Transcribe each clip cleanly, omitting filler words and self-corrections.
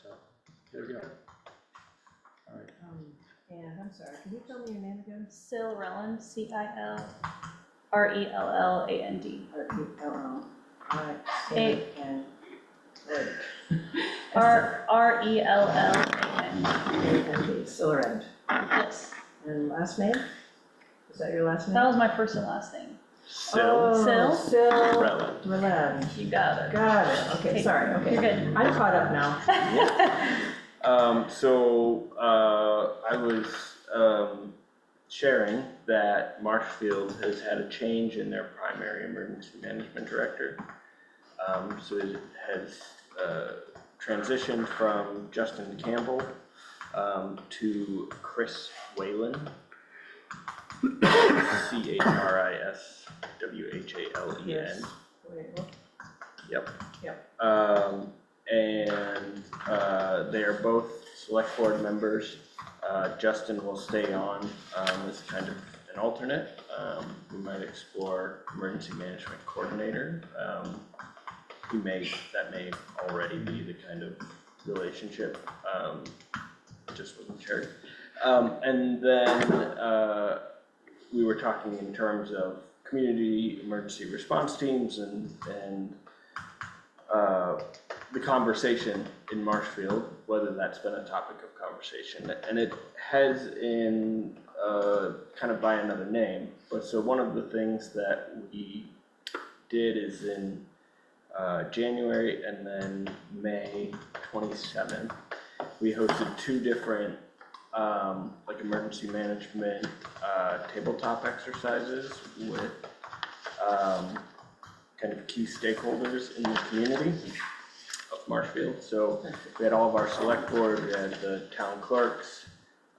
so there we go. All right. And I'm sorry, can you tell me your name again? Sil Relland, Cilrelland. R-E-L-L. All right. And Relland. Silverend. Yes, And last name? Is that your last name? that was my first and last name. Oh, Sil? Relland. You got it. Got it. Okay, sorry. Okay. You're good. I'm caught up now. I was sharing that Marshfield has had a change in their primary emergency management director. So it has transitioned from Justin Campbell to Chris Whalen, CHRISWHALEN. Yes. Wait, what? Yep. Yep. They are both select board members. Justin will stay on as kind of an alternate. We might explore emergency management coordinator. That may already be the kind of relationship. Just wasn't sure. And then we were talking in terms of community emergency response teams and the conversation in Marshfield, whether that's been a topic of conversation, and it has in kind of by another name. But so one of the things that we did is in January and then May 27th, we hosted two different like emergency management tabletop exercises with kind of key stakeholders in the community of Marshfield. So we had all of our select board, we had the town clerks,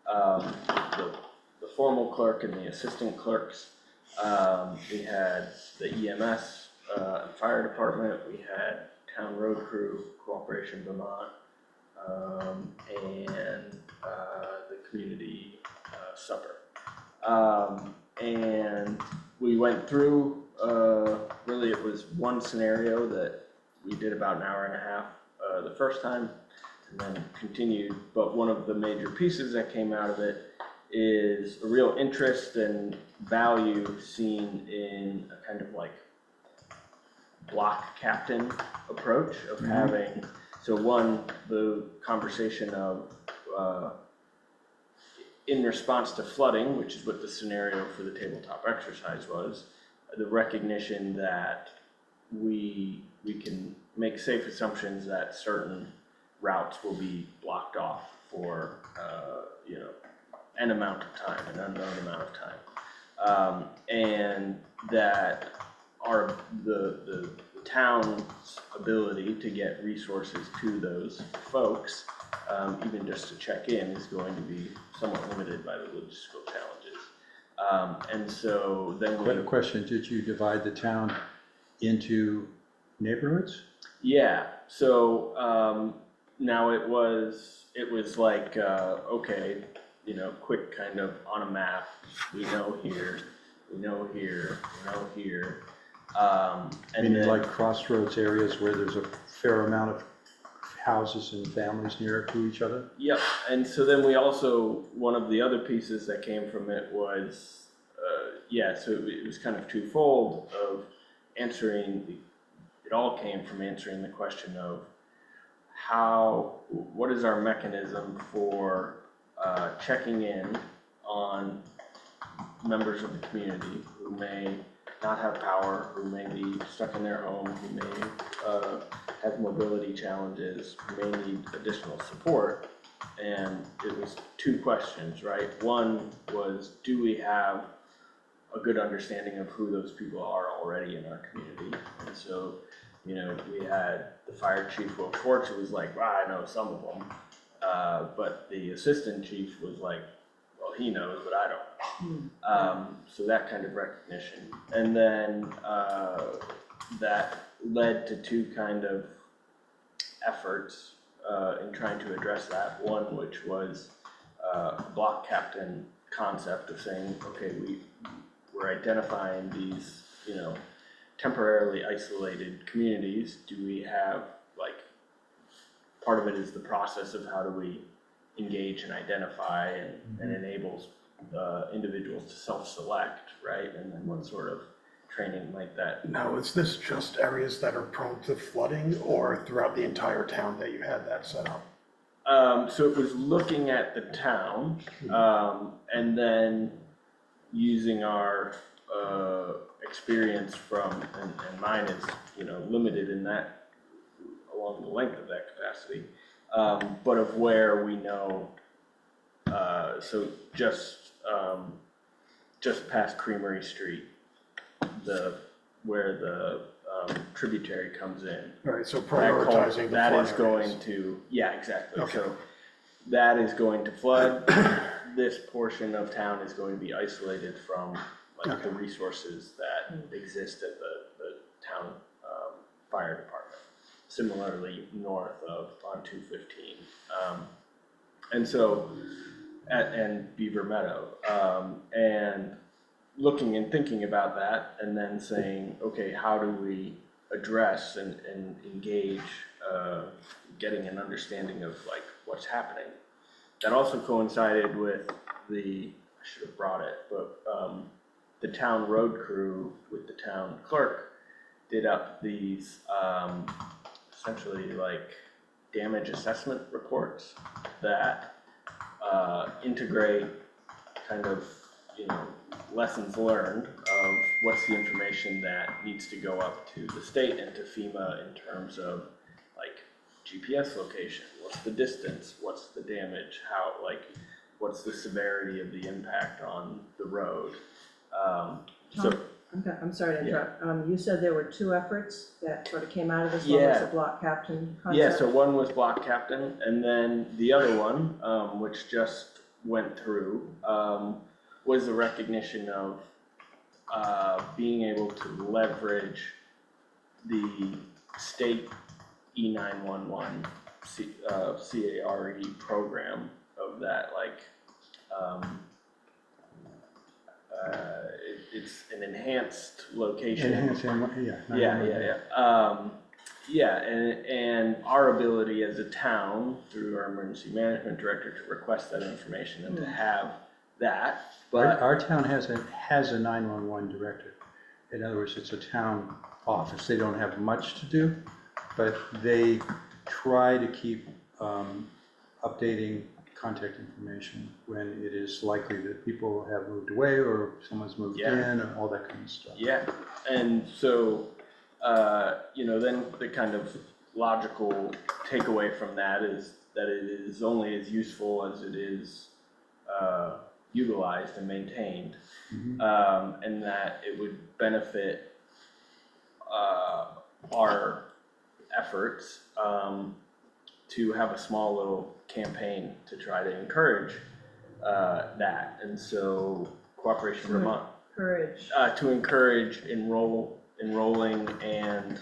the formal clerk and the assistant clerks. We had the EMS and fire department, we had town road crew, Cooperation Vermont, and the community supper. And we went through, really it was one scenario that we did about an hour and a half the first time and then continued. But one of the major pieces that came out of it is a real interest and value seen in a kind of like block captain approach of having, so one, the conversation of in response to flooding, which is what the scenario for the tabletop exercise was, the recognition that we can make safe assumptions that certain routes will be blocked off for an amount of time, an unknown amount of time, and that the town's ability to get resources to those folks, even just to check in, is going to be somewhat limited by the logistical challenges. And so then Quick question, did you divide the town into neighborhoods? Yeah, so now it was like, okay, quick kind of on a map, we know here, we know here, we know here. And Meaning then, like crossroads areas where there's a fair amount of houses and families near to each other? yep, and so then we also, one of the other pieces that came from it was, so it was kind of twofold of answering, it all came from answering the question of what is our mechanism for checking in on members of the community who may not have power, who may be stuck in their home, who may have mobility challenges, who may need additional support. And it was two questions, right? One was, do we have a good understanding of who those people are already in our community? And so, we had the fire chief, Will Schwartz, who was like, well, I know some of them. But the assistant chief was like, well, he knows, but I don't. So that kind of recognition. And then that led to two kind of efforts in trying to address that. One, which was a block captain concept of saying, okay, we're identifying these, temporarily isolated communities. Do we have like part of it is the process of how do we engage and identify and enables individuals to self-select, right? And then what sort of training like that. Now, is this just areas that are prone to flooding or throughout the entire town that you had that set up? So it was looking at the town, and then using our experience from, and mine is, limited in that, along the length of that capacity, but of where we know, so just past Creamery Street, where the tributary comes in. Right, so prioritizing the That flood is areas. going to, yeah, exactly. Okay. So that is going to flood. This portion of town is going to be isolated from like the resources that exist at the town fire department. Similarly, north of on 215. And so, and Beaver Meadow. And looking and thinking about that and then saying, okay, how do we address and engage getting an understanding of like what's happening. That also coincided with I should have brought it, but the town road crew with the town clerk did up these essentially like damage assessment reports that integrate kind of, lessons learned of what's the information that needs to go up to the state and to FEMA in terms of like GPS location, what's the distance, what's the damage, what's the severity of the impact on the road. So I'm sorry to interrupt. You said there were two efforts that sort of came out of this. Yeah. One was the block captain concept. yeah, so one was block captain, and then the other one, which just went through, was the recognition of being able to leverage the state E911 CARE program of that, like, it's an enhanced location. Yeah, and our ability as a town, through our emergency management director, to request that information and to have that, but. Our town has a 911 director. In other words, it's a town office. They don't have much to do, but they try to keep updating contact information when it is likely that people have moved away or someone's moved in and all that kind of stuff. Yeah, and so, then the kind of logical takeaway from that is that it is only as useful as it is utilized and maintained, and that it would benefit our efforts to have a small little campaign to try to encourage that. And so Cooperation Vermont, to encourage enrolling and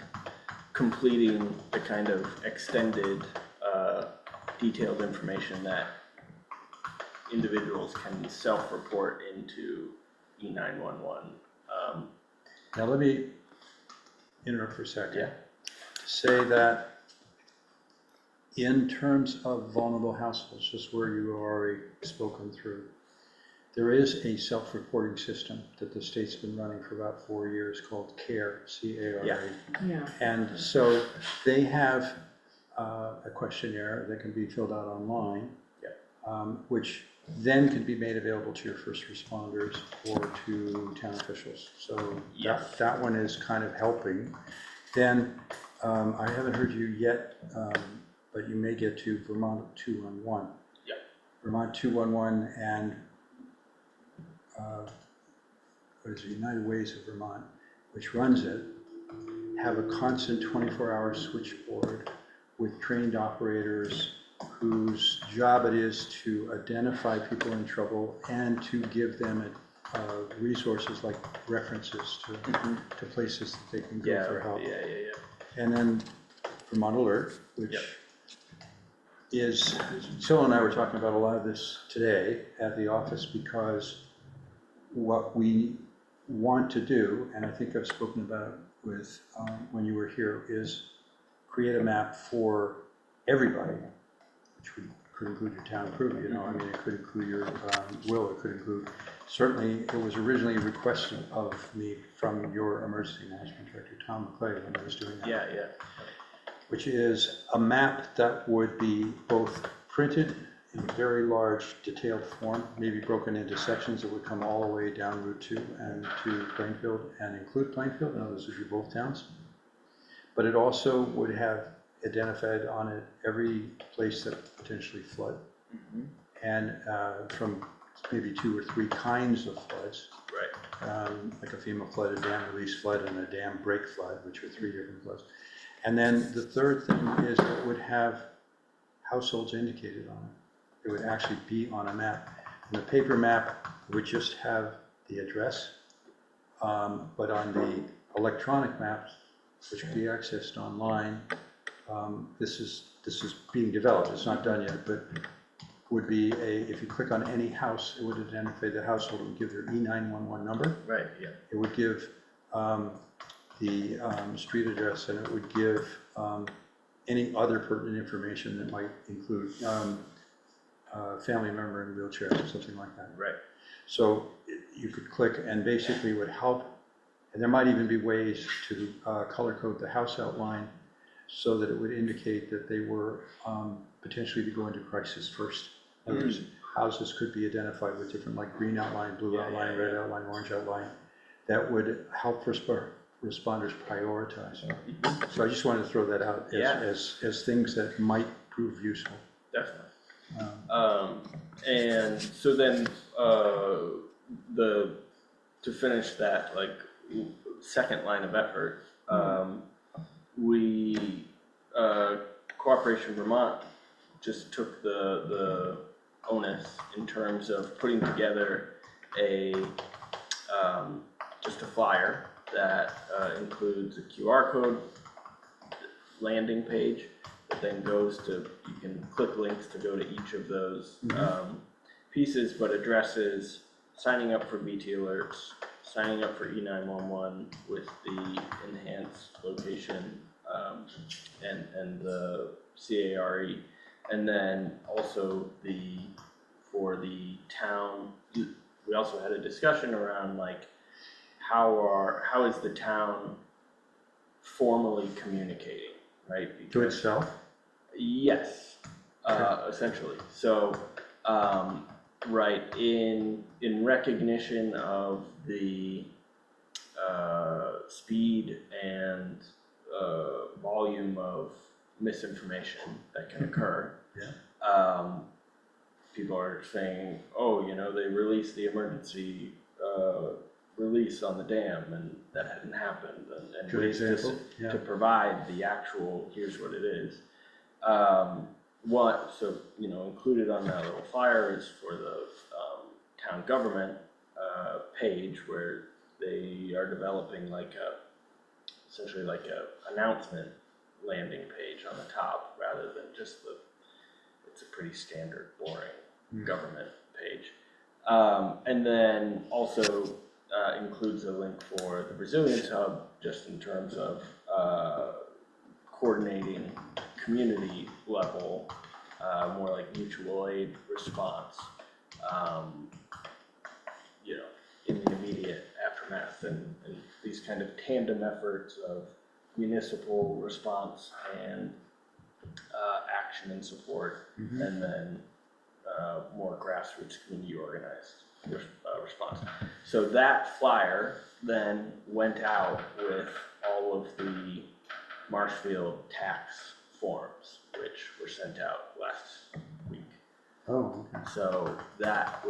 completing the kind of extended detailed information that individuals can self-report into E911. Now let me interrupt for a second. Yeah. Say that in terms of vulnerable households, just where you already spoken through, there is a self-reporting system that the state's been running for about 4 years called CARE, C-A-R-E. Yeah. And so they have a questionnaire that can be filled out online, which then can be made available to your first responders or to town officials. So that one is kind of helping. Then I haven't heard you yet, but you may get to Vermont 211. Yeah. Vermont 211 and what is it, United Ways of Vermont, which runs it, have a constant 24-hour switchboard with trained operators whose job it is to identify people in trouble and to give them resources like references to places that they can go for help. And then Vermont Alert, which is, Phil and I were talking about a lot of this today at the office, because what we want to do, and I think I've spoken about it with when you were here, is create a map for everybody, which could include your town crew, you know, I mean, it could include your will, it could include, certainly, it was originally requested of me from your emergency management director, Tom McClay, when I was doing that. Yeah, Which is a map that would be both printed in very large detailed form, maybe broken into sections that would come all the way down Route 2 and to Plainfield and include Plainfield, in other words, would be both towns. But it also would have identified on it every place that would potentially flood. And from maybe 2 or 3 kinds of floods, right. like a FEMA flood, a dam release flood, and a dam break flood, which are 3 different floods. And then the third thing is it would have households indicated on it. It would actually be on a map. And the paper map would just have the address, but on the electronic maps, which can be accessed online, this is being developed. It's not done yet, but would be if you click on any house, it would identify the household. It would give their E911 number. Right, yeah. It would give the street address, and it would give any other pertinent information that might include family member in a wheelchair or something like that. Right. So you could click and basically would help, and there might even be ways to color code the house outline so that it would indicate that they were potentially to go into crisis first. In other words, houses could be identified with different, like green outline, blue outline, red outline, orange outline. That would help responders prioritize. So I just wanted to throw that out as things that might prove useful. Definitely. And so then, to finish that, like, second line of effort, we, Cooperation Vermont just took the onus in terms of putting together just a flyer that includes a QR code landing page that then goes to, you can click links to go to each of those pieces, but addresses signing up for BT alerts, signing up for E911 with the enhanced location and the CARE, and then also for the town, we also had a discussion around like how is the town formally communicating, right? To itself? Yes, essentially. So, right, in recognition of the speed and volume of misinformation that can occur, people are saying, oh, you know, they released the emergency release on the dam, and that hadn't happened, and Good ways example. to provide the actual, here's what it is. So, you know, included on that little flyer is for the town government page, where they are developing like essentially like a announcement landing page on the top, rather than just it's a pretty standard, boring government page. And then also includes a link for the Resilience Hub, just in terms of coordinating community level, more like mutual aid response, you know, in the immediate aftermath, and these kind of tandem efforts of municipal response and action and support, and then more grassroots community organized response. So that flyer then went out with all of the Marshfield tax forms, which were sent out last week. Oh, okay. So that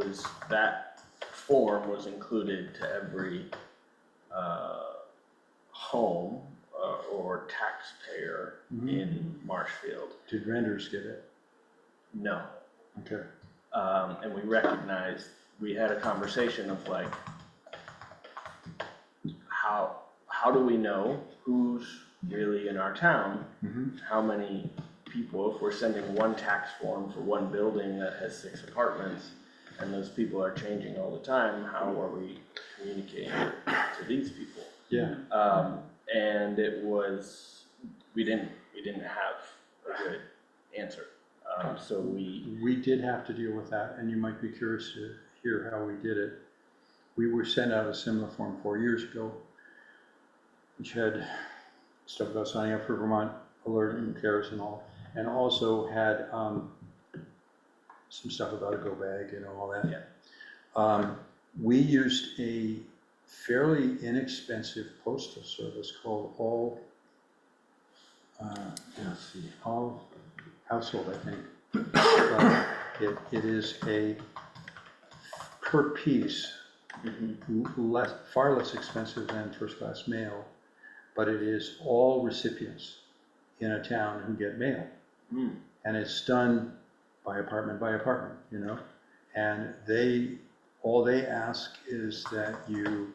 form was included to every home or taxpayer in Marshfield. Did renters get it? No. Okay. And we recognized, we had a conversation of like, how do we know who's really in our town? How many people, if we're sending one tax form for one building that has 6 apartments, and those people are changing all the time, how are we communicating to these people? Yeah. And it was, we didn't have a good answered. So We did have to deal with that, and you might be curious to hear how we did it. We were sent out a similar form 4 years ago, which had stuff about signing up for Vermont Alert and CARES and all, and also had some stuff about a go bag, all that. Yeah. We used a fairly inexpensive postal service called All Household, I think. But it is a per piece, far less expensive than first-class mail, but it is all recipients in a town who get mail. And it's done by apartment, and all they ask is that you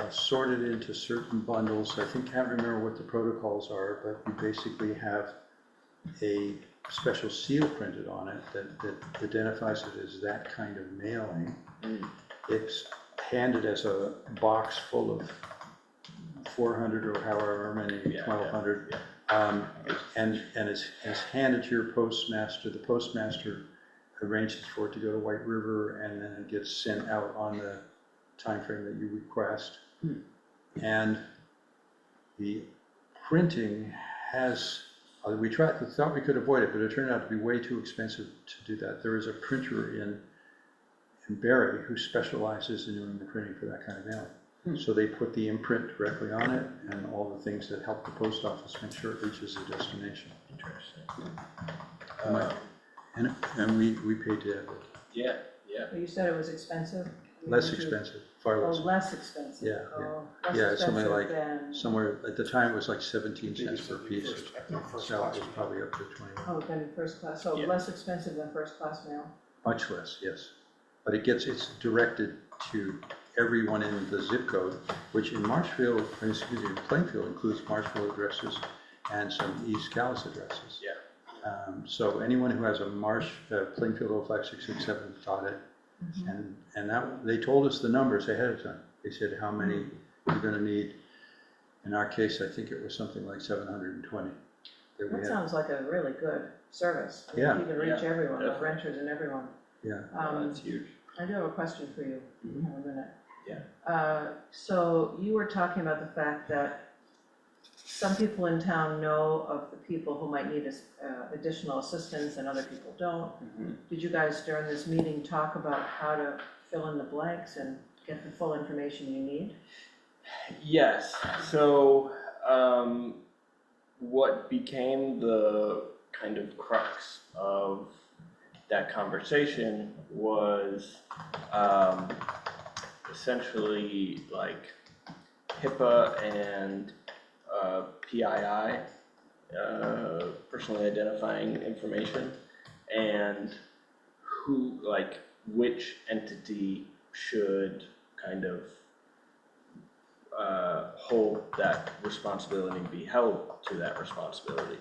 sort it into certain bundles. I can't remember what the protocols are, but you basically have a special seal printed on it that identifies it as that kind of mailing. It's handed as a box full of 400 or however many, 1,200, and it's handed to your postmaster. The postmaster arranges for it to go to White River, and then it gets sent out on the time frame that you request. And the printing has, we thought we could avoid it, but it turned out to be way too expensive to do that. There is a printer in Barrie who specializes in doing the printing for that kind of mailing. So they put the imprint directly on it and all the things that help the post office make sure it reaches the destination. Interesting. And we paid to have it. Yeah. You said it was expensive? Less expensive, far Oh, less. less expensive? Yeah, Oh, Yeah, less something expensive like, than, somewhere, at the time it was like 17 cents per piece. First So class. it was probably up to 21. oh, than first class, so Yeah. less expensive than first class mail? Much less, yes. But it's directed to everyone in the zip code, which in Plainfield includes Marshfield addresses and some East Calais addresses. Yeah. So anyone who has a Plainfield 05667 got it. And that, they told us the numbers ahead of time. They said how many you're going to need. In our case, I think it was something like 720. That sounds like a really good service. Yeah. You can reach everyone, the definitely. renters and everyone. Yeah. That's huge. I do have a question for you, if you have a minute. Yeah. So you were talking about the fact that some people in town know of the people who might need additional assistance and other people don't. Did you guys during this meeting talk about how to fill in the blanks and get the full information you need? Yes, so what became the kind of crux of that conversation was essentially like HIPAA and PII, personally identifying information, and which entity should kind of hold that responsibility and be held to that responsibility.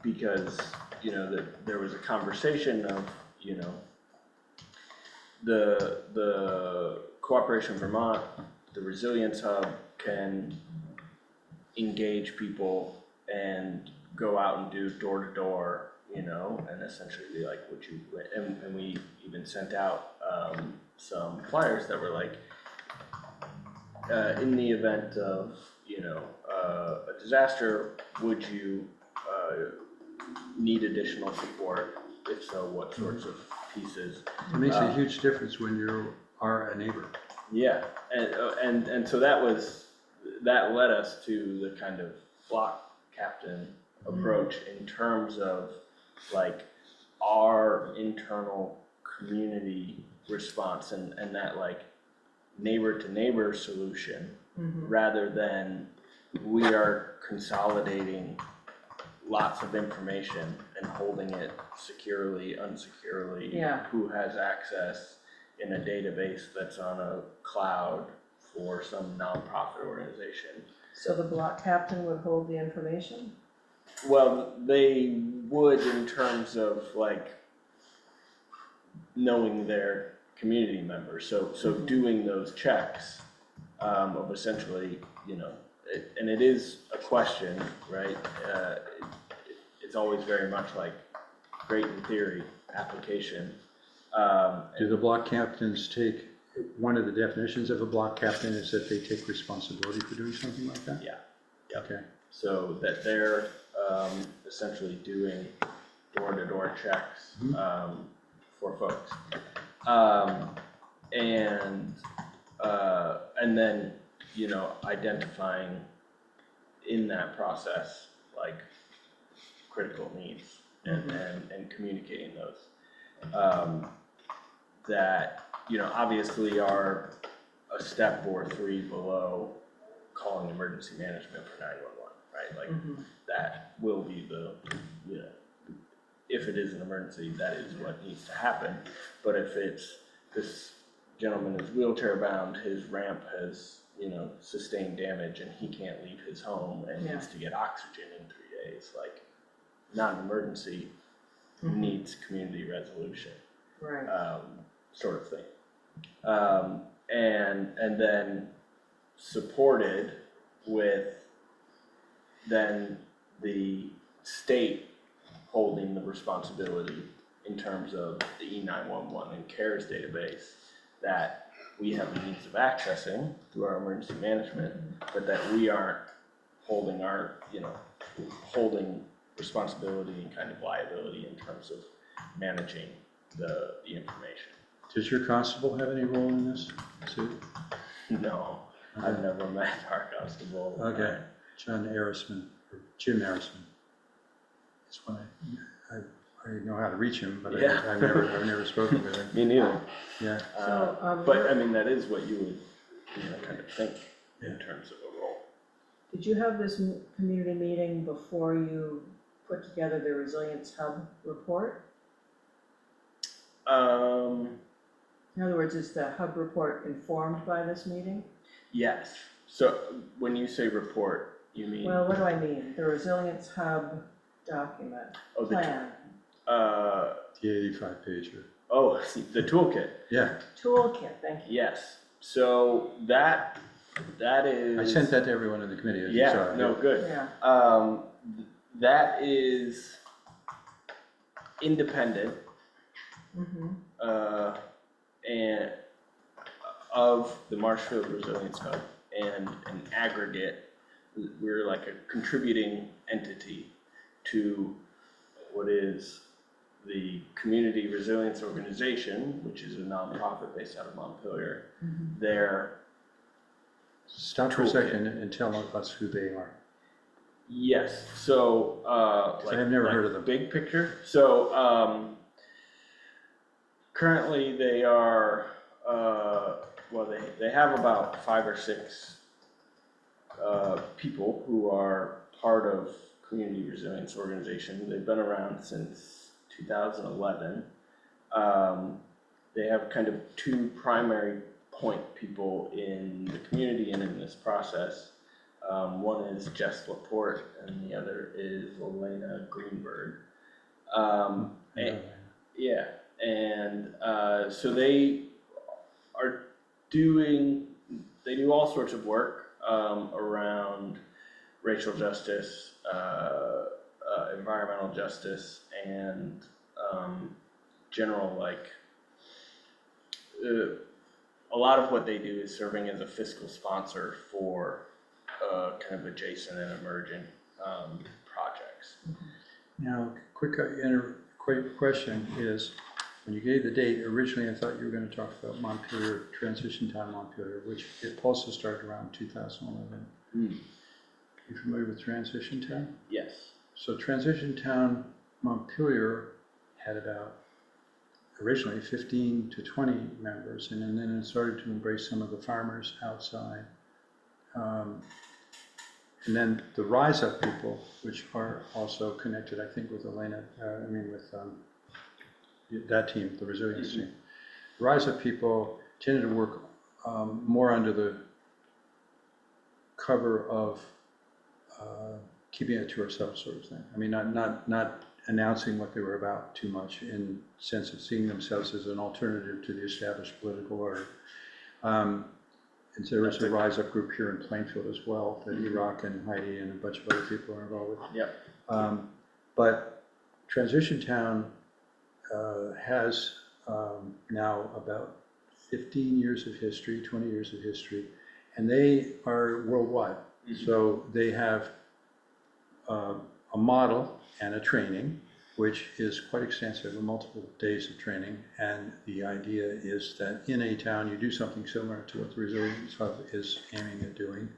Because, there was a conversation of, the Cooperation Vermont, the Resilience Hub can engage people and go out and do door to door, and essentially be like, and we even sent out some flyers that were like, in the event of, a disaster, would you need additional support? If so, what sorts of pieces? It makes a huge difference when you are a neighbor. Yeah, and so that led us to the kind of block captain approach in terms of like our internal community response and that like neighbor to neighbor solution, rather than we are consolidating lots of information and holding it securely, unsecurely. Yeah. Who has access in a database that's on a cloud for some nonprofit organization. So the block captain would hold the information? Well, they would in terms of like knowing their community members. So doing those checks of essentially, and it is a question, right? it's always very much like, great in theory, application. Do the block captains take, one of the definitions of a block captain is that they take responsibility for doing something like that? Yeah, yep. Okay, So that they're essentially doing door-to-door checks for folks. And then, you know, identifying in that process, like, critical needs and communicating those. That, you know, obviously are a step or three below calling emergency management for 911, right? Like, that will be the, you know, if it is an emergency, that is what needs to happen. But if it's, this gentleman is wheelchair bound, his ramp has, you know, sustained damage and he can't leave his home and needs to get oxygen in 3 days, like, not an emergency, needs community resolution, Right. sort of thing. And then supported with then the state holding the responsibility in terms of the E911 and CARES database that we have the means of accessing through our emergency management, but that we aren't holding our, you know, holding responsibility and kind of liability in terms of managing the information. does your constable have any role in this, Sue? No, I've never met our constable. Okay, John Arisman, or Jim Arisman. That's when I know how to reach him, but Yeah. I've never spoken with him. Me neither. Yeah, So, But I mean, that is what you would, you know, kind of think in Yeah. terms of a role. did you have this community meeting before you put together the Resilience Hub report? In other words, is the hub report informed by this meeting? Yes. So when you say report, you mean? Well, what do I mean? The Resilience Hub document, Oh, plan, the 85 pager. The toolkit. Yeah, toolkit, thank you. Yes. So that is. I sent that to everyone in the committee, as you saw. Yeah, no, good. Yeah, That is independent, and of the Marshfield Resilience Hub, and an aggregate, we're like a contributing entity to what is the Community Resilience Organization, which is a nonprofit based out of Montpelier. Their Stop for a Toolkit. second and tell us who they are. Yes, so, like. I've never like heard of them. Big picture, so, currently they are, well, they have about 5 or 6, people who are part of Community Resilience Organization. They've been around since 2011. They have kind of 2 primary point people in the community and in this process. One is Jess Laporte and the other is Elena Greenberg. Yeah, and so they do all sorts of work around racial justice, environmental justice, and general, like, a lot of what they do is serving as a fiscal sponsor for kind of adjacent and emerging projects. Now, quick question is, when you gave the date, originally I thought you were going to talk about Montpelier, Transition Town Montpelier, which it also started around 2011. You familiar with Transition Town? Yes. So Transition Town Montpelier had about originally 15 to 20 members, and then it started to embrace some of the farmers outside. And then the Rise Up people, which are also connected, I think, with Elena, with that team, the resilience team. The Rise Up people tended to work more under the cover of keeping it to ourselves, sort of thing. I mean, not announcing what they were about too much, in sense of seeing themselves as an alternative to the established political order. And so there was a Rise Up group here in Plainfield as well, that Iraq and Heidi and a bunch of other people are involved with. Yep. But Transition Town has now about 15 years of history, 20 years of history, and they are worldwide. So they have a model and a training, which is quite extensive, multiple days of training. And the idea is that in a town, you do something similar to what the Resilience Hub is aiming at doing,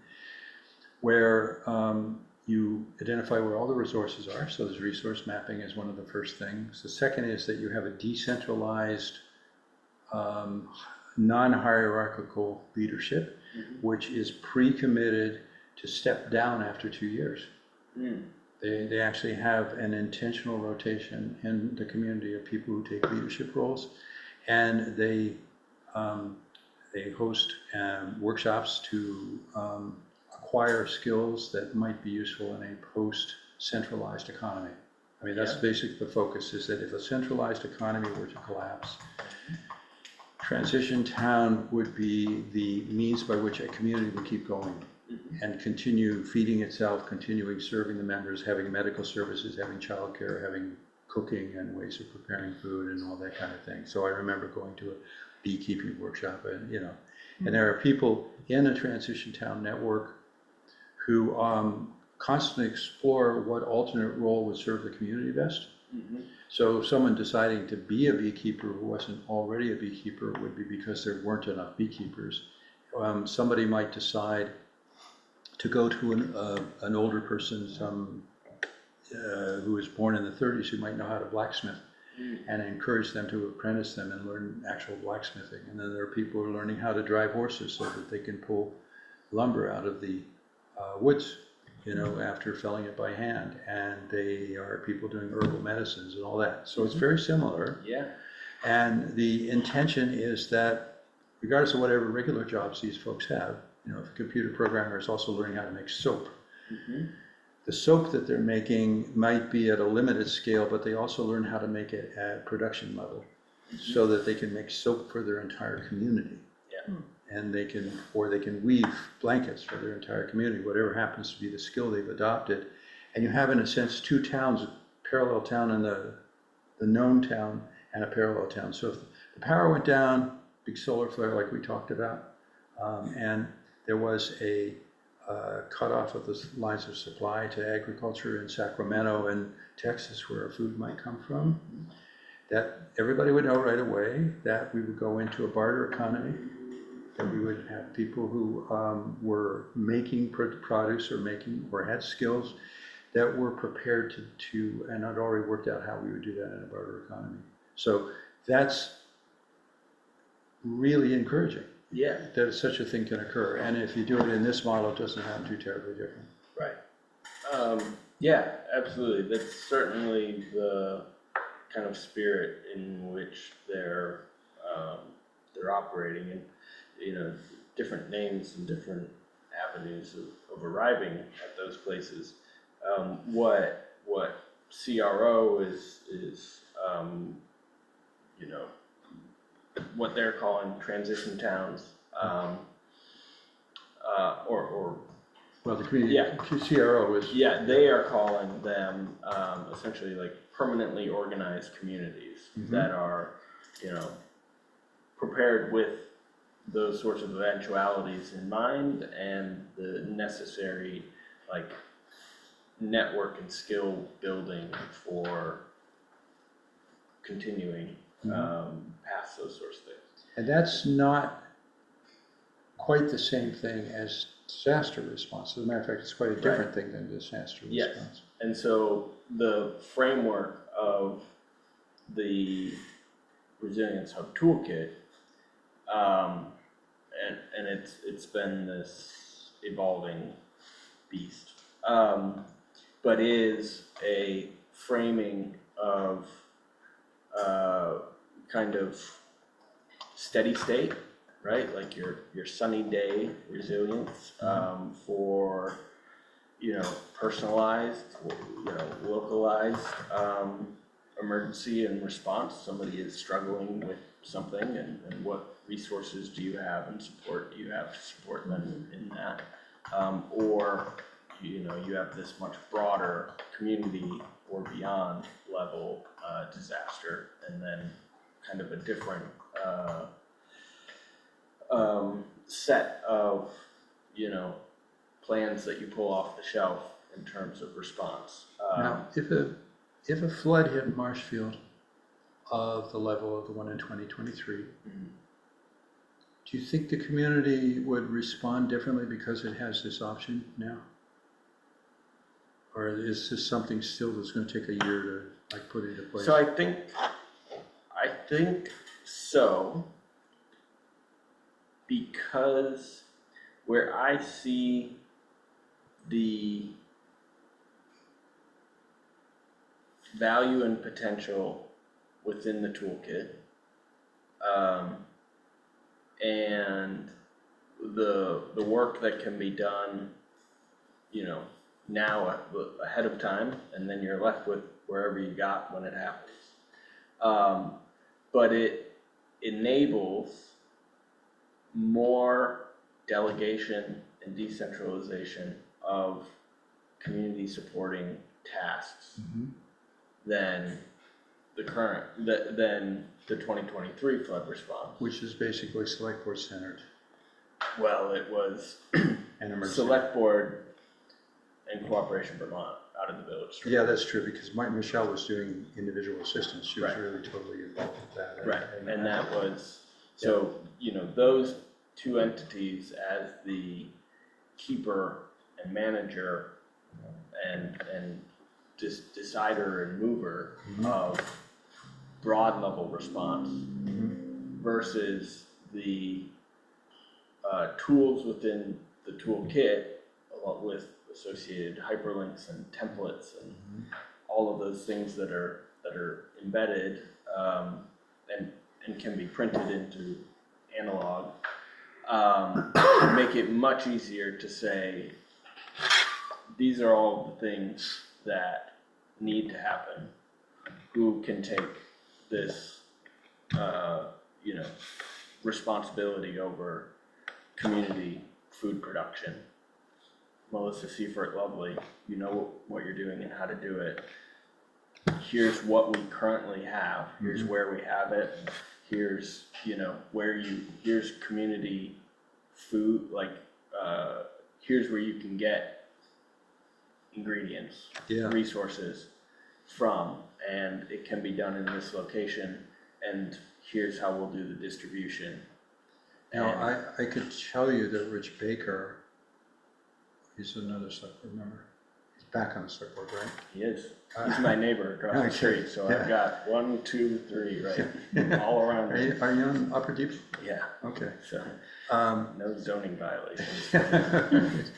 where you identify where all the resources are. So there's resource mapping is one of the first things. The second is that you have a decentralized, non-hierarchical leadership, which is pre-committed to step down after 2 years. They actually have an intentional rotation in the community of people who take leadership roles, and they host workshops to acquire skills that might be useful in a post-centralized economy. I mean, that's basically the focus, is that if a centralized economy were to collapse, Transition Town would be the means by which a community would keep going and continue feeding itself, continuing serving the members, having medical services, having childcare, having cooking and ways of preparing food and all that kind of thing. So I remember going to a beekeeping workshop, and and there are people in the Transition Town network who constantly explore what alternate role would serve the community best. So someone deciding to be a beekeeper who wasn't already a beekeeper would be because there weren't enough beekeepers. Somebody might decide to go to an older person, who was born in the 30s, who might know how to blacksmith, and encourage them to apprentice them and learn actual blacksmithing. And then there are people who are learning how to drive horses so that they can pull lumber out of the woods, after felling it by hand. And they are people doing herbal medicines and all that. So it's very similar. Yeah. And the intention is that regardless of whatever regular jobs these folks have, if a computer programmer is also learning how to make soap, the soap that they're making might be at a limited scale, but they also learn how to make it at production level so that they can make soap for their entire community. Yeah. And they can weave blankets for their entire community, whatever happens to be the skill they've adopted. And you have, in a sense, two towns, a parallel town and the known town and a parallel town. So if the power went down, big solar flare like we talked about, and there was a cutoff of the lines of supply to agriculture in Sacramento and Texas, where our food might come from, that everybody would know right away that we would go into a barter economy, that we would have people who were making produce or had skills that were prepared to and had already worked out how we would do that in a barter economy. So that's really encouraging. Yeah. That such a thing can occur. And if you do it in this model, it doesn't sound too terribly different. Right. Yeah, absolutely. That's certainly the kind of spirit in which they're operating, and different names and different avenues of arriving at those places. What CRO is what they're calling transition towns, or Well, the community, CRO is. yeah, they are calling them essentially like permanently organized communities that are, prepared with those sorts of eventualities in mind and the necessary network and skill building for continuing past those sorts of things. And that's not quite the same thing as disaster response. As a matter of fact, it's quite a different thing than disaster Yes. response. And so the framework of the Resilience Hub Toolkit, and it's been this evolving beast, but is a framing of kind of steady state, right? Like your sunny day resilience for personalized, localized emergency and response. Somebody is struggling with something, and what resources do you have and support do you have to support them in that? Or you have this much broader community or beyond level disaster, and then kind of a different set of, plans that you pull off the shelf in terms of response. Now, if a flood hit Marshfield of the level of the one in 2023, do you think the community would respond differently because it has this option now? Or is this something still that's going to take a year to put into place? So I think so, because where I see the value and potential within the toolkit, and the work that can be done, now ahead of time, and then you're left with wherever you got when it happens. But it enables more delegation and decentralization of community supporting tasks than the than the 2023 flood response. Which is basically select board centered Well, it was and emergency. select board and Cooperation Vermont out of the village. Yeah, that's true, because Michelle was doing individual assistance. She was Right. really totally involved with that. Right, and that was, so, those two entities as the keeper and manager and decider and mover of broad level response versus the tools within the toolkit, along with associated hyperlinks and templates and all of those things that are embedded and can be printed into analog, make it much easier to say, these are all the things that need to happen. Who can take this, responsibility over community food production? Melissa Seifert, lovely, you know what you're doing and how to do it. Here's what we currently have. Here's where we have it. Here's, here's community food, here's where you can get ingredients, resources from, and it can be done in this location, and here's how we'll do the distribution. Now, I could tell you that Rich Baker, he's another select board member. He's back on the select board, right? He is. He's my neighbor across the street, so I've got 1, 2, 3, right, all around me. Are you on Upper Deep? Yeah, Okay. so no zoning violations.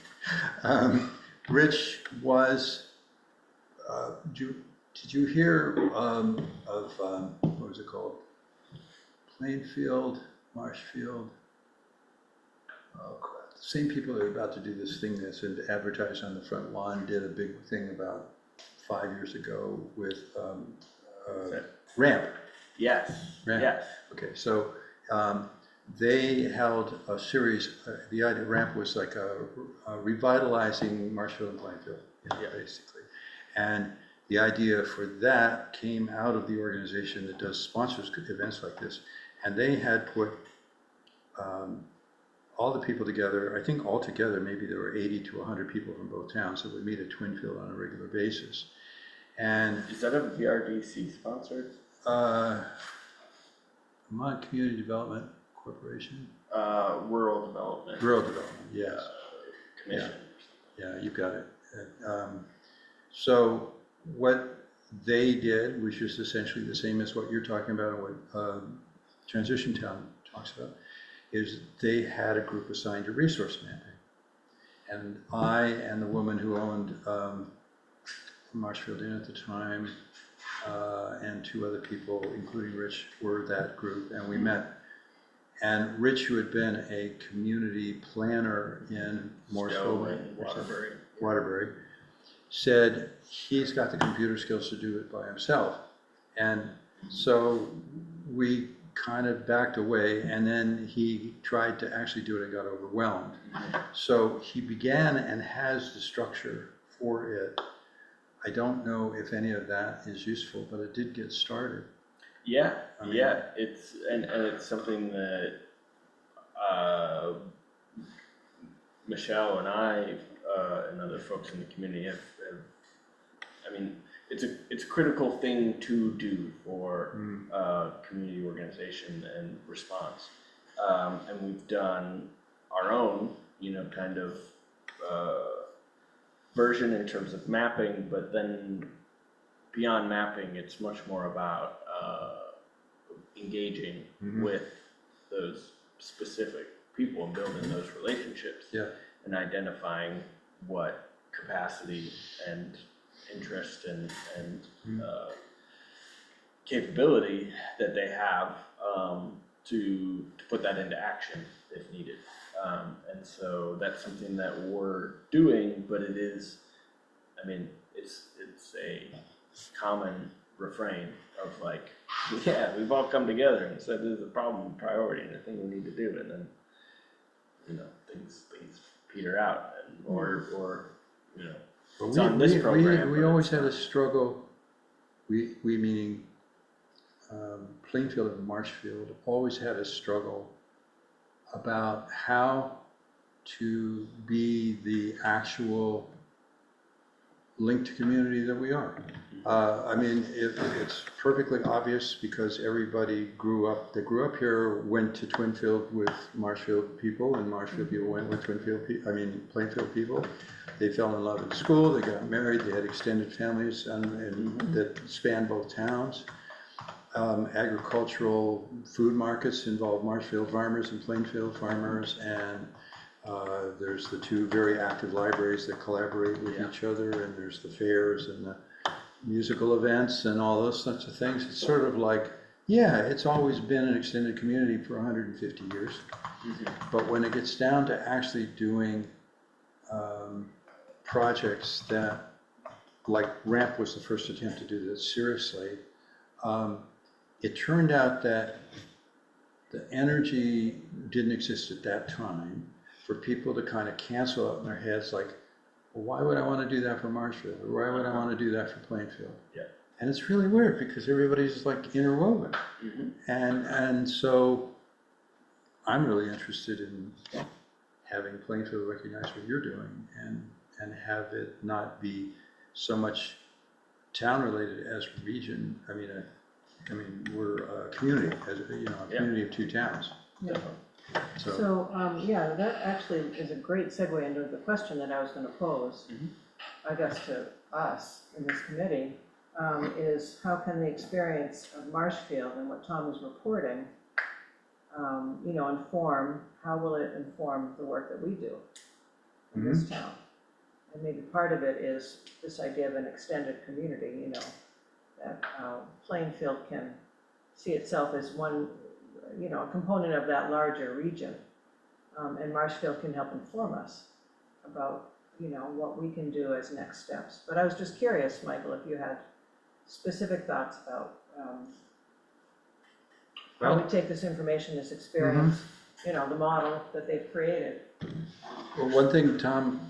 Rich was, did you hear of, what was it called? Plainfield, Marshfield? Oh, crap. The same people that are about to do this thing that's advertised on the front lawn did a big thing about 5 years ago with ramp. Yes, Ramp. yes. Okay, so they held a series, the idea ramp was like a revitalizing Marshfield and Plainfield, basically. And the idea for that came out of the organization that does sponsors events like this. And they had put all the people together. I think altogether maybe there were 80 to 100 people from both towns that would meet at Twinfield on a regular basis. And Is that a VRDC sponsored? Vermont Community Development Corporation? Rural Development. Rural Development, yes. Commission. Yeah, you got it. So what they did, which is essentially the same as what you're talking about and what Transition Town talks about, is they had a group assigned to resource mapping. And I and the woman who owned Marshfield Inn at the time, and 2 other people, including Rich, were that group, and we met. And Rich, who had been a community planner in Morrisville, Waterbury, said he's got the computer skills to do it by himself. And so we kind of backed away, and then he tried to actually do it and got overwhelmed. So he began and has the structure for it. I don't know if any of that is useful, but it did get started. Yeah, I mean- yeah, it's, and it's something that, Michelle and I, and other folks in the community have, I mean, it's a critical thing to do for, community organization and response. And we've done our own, kind of, version in terms of mapping, but then beyond mapping, it's much more about, engaging with those specific people and building those relationships. Yeah. And identifying what capacity and interest and capability that they have, to put that into action if needed. And so that's something that we're doing, but it is, I mean, it's a common refrain of like, yeah, we've all come together and said this is a problem, priority, and a thing we need to do, and then, things peter out, and, or, But it's on this program. we but always it's had a not. struggle, we meaning Plainfield and Marshfield, always had a struggle about how to be the actual linked community that we are. I mean, it's perfectly obvious because everybody that grew up here went to Twinfield with Marshfield people, and Marshfield people went with Plainfield people. They fell in love at school, they got married, they had extended families and that spanned both towns. Agricultural food markets involve Marshfield farmers and Plainfield farmers, and there's the two very active libraries that collaborate with each other, and there's the fairs and the musical events and all those sorts of things. It's sort of like, yeah, it's always been an extended community for 150 years. But when it gets down to actually doing projects that, like RAMP was the first attempt to do this seriously, it turned out that the energy didn't exist at that time for people to kind of cancel out in their heads like, well, why would I want to do that for Marshfield? Or why would I want to do that for Plainfield? Yeah. And it's really weird because everybody's like interwoven. And so I'm really interested in having Plainfield recognize what you're doing and have it not be so much town related as region. I mean, we're a community, a community of two towns. Yeah. So, So, yeah, that actually is a great segue into the question that I was gonna pose, I guess to us in this committee, is how can the experience of Marshfield and what Tom is reporting, how will it inform the work that we do in this town? And maybe part of it is this idea of an extended community, that Plainfield can see itself as one, a component of that larger region. And Marshfield can help inform us about, what we can do as next steps. But I was just curious, Michael, if you had specific thoughts about how we take this information, this experience, the model that they've created. well, one thing Tom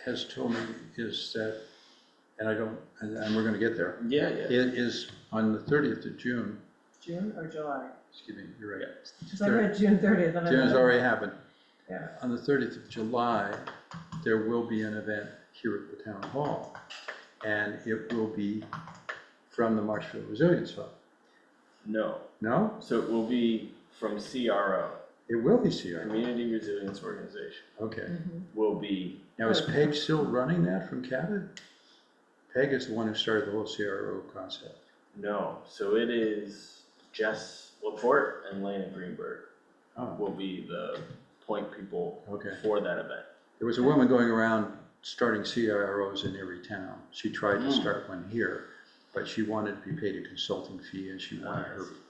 has told me is that, and we're going to get there. Yeah. It is on the 30th of June. June or July? Excuse me, you're right. Because I read June 30th. And I June has thought, already happened. Yeah. On the 30th of July, there will be an event here at the town hall, and it will be from the Marshfield Resilience Hub. No, No? so it will be from CRO, It will be CR. Community Resilience Organization, Okay. will be, Now, is Peg still running that from Cabot? Peg is the one who started the whole CRO concept. no, so it is Jess Laporte and Lena Greenberg Oh, will be the point people okay. for that event. There was a woman going around starting CROs in every town. She tried to start one here, but she wanted to be paid a consulting fee, and she wanted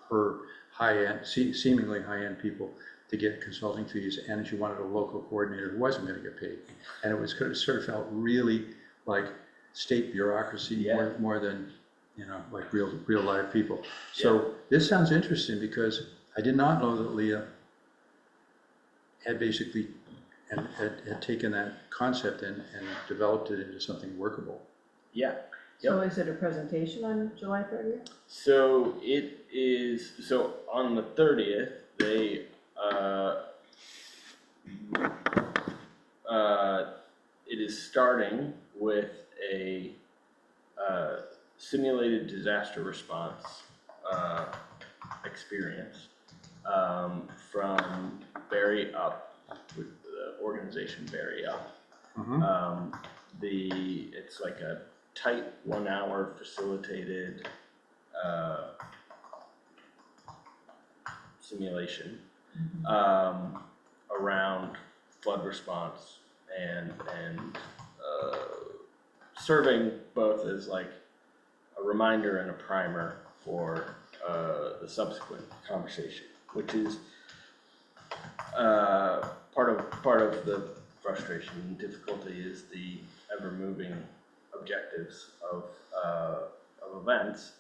her high-end, seemingly high-end people to get consulting fees, and she wanted a local coordinator who wasn't going to get paid. And it sort of felt really like state bureaucracy more than you know, like real live people. So this sounds interesting because I did not know that Leah had basically, and had taken that concept and developed it into something workable. Yeah. So is it a presentation on July 30th? So it is, so on the 30th, they, it is starting with a simulated disaster response experience from Barry Up, with the organization Barry Up. It's like a tight 1 hour facilitated simulation around flood response and serving both as like a reminder and a primer for the subsequent conversation, which is part of the frustration and difficulty is the ever-moving objectives of events,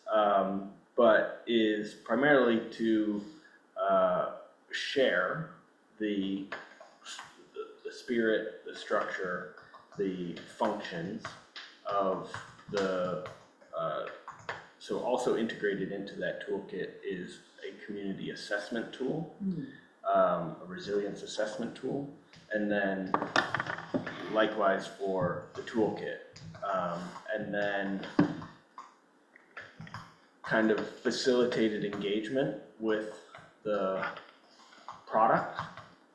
but is primarily to share the spirit, the structure, the functions of the so also integrated into that toolkit is a community assessment tool, a resilience assessment tool, and then likewise for the toolkit. And then kind of facilitated engagement with the product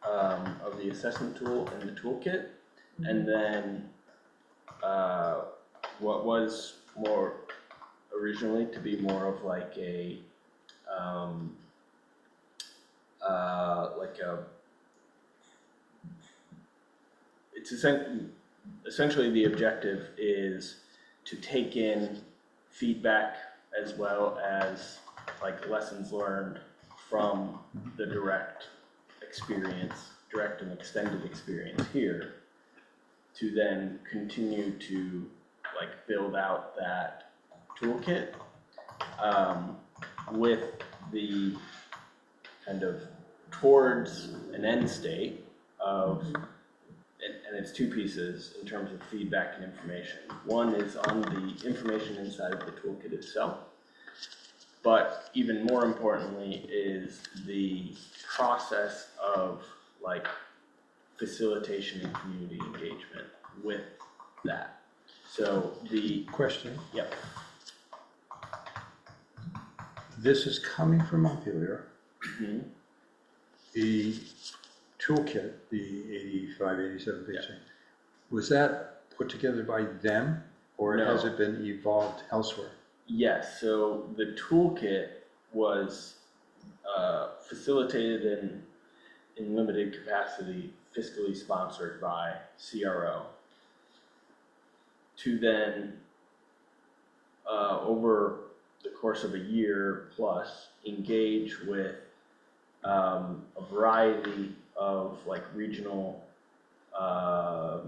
of the assessment tool and the toolkit. And then what was more originally to be more of like a it's essentially the objective is to take in feedback as well as like lessons learned from the direct and extended experience here, to then continue to like build out that toolkit with the kind of towards an end state of, and it's two pieces in terms of feedback and information. One is on the information inside of the toolkit itself, but even more importantly is the process of like facilitation and community engagement with that. So the Question, yep. this is coming from Montpelier. The toolkit, the 85, 87 page thing, was that put together by them, or No. has it been evolved elsewhere? Yes, so the toolkit was facilitated in limited capacity, fiscally sponsored by CRO, to then over the course of a year plus engage with a variety of like regional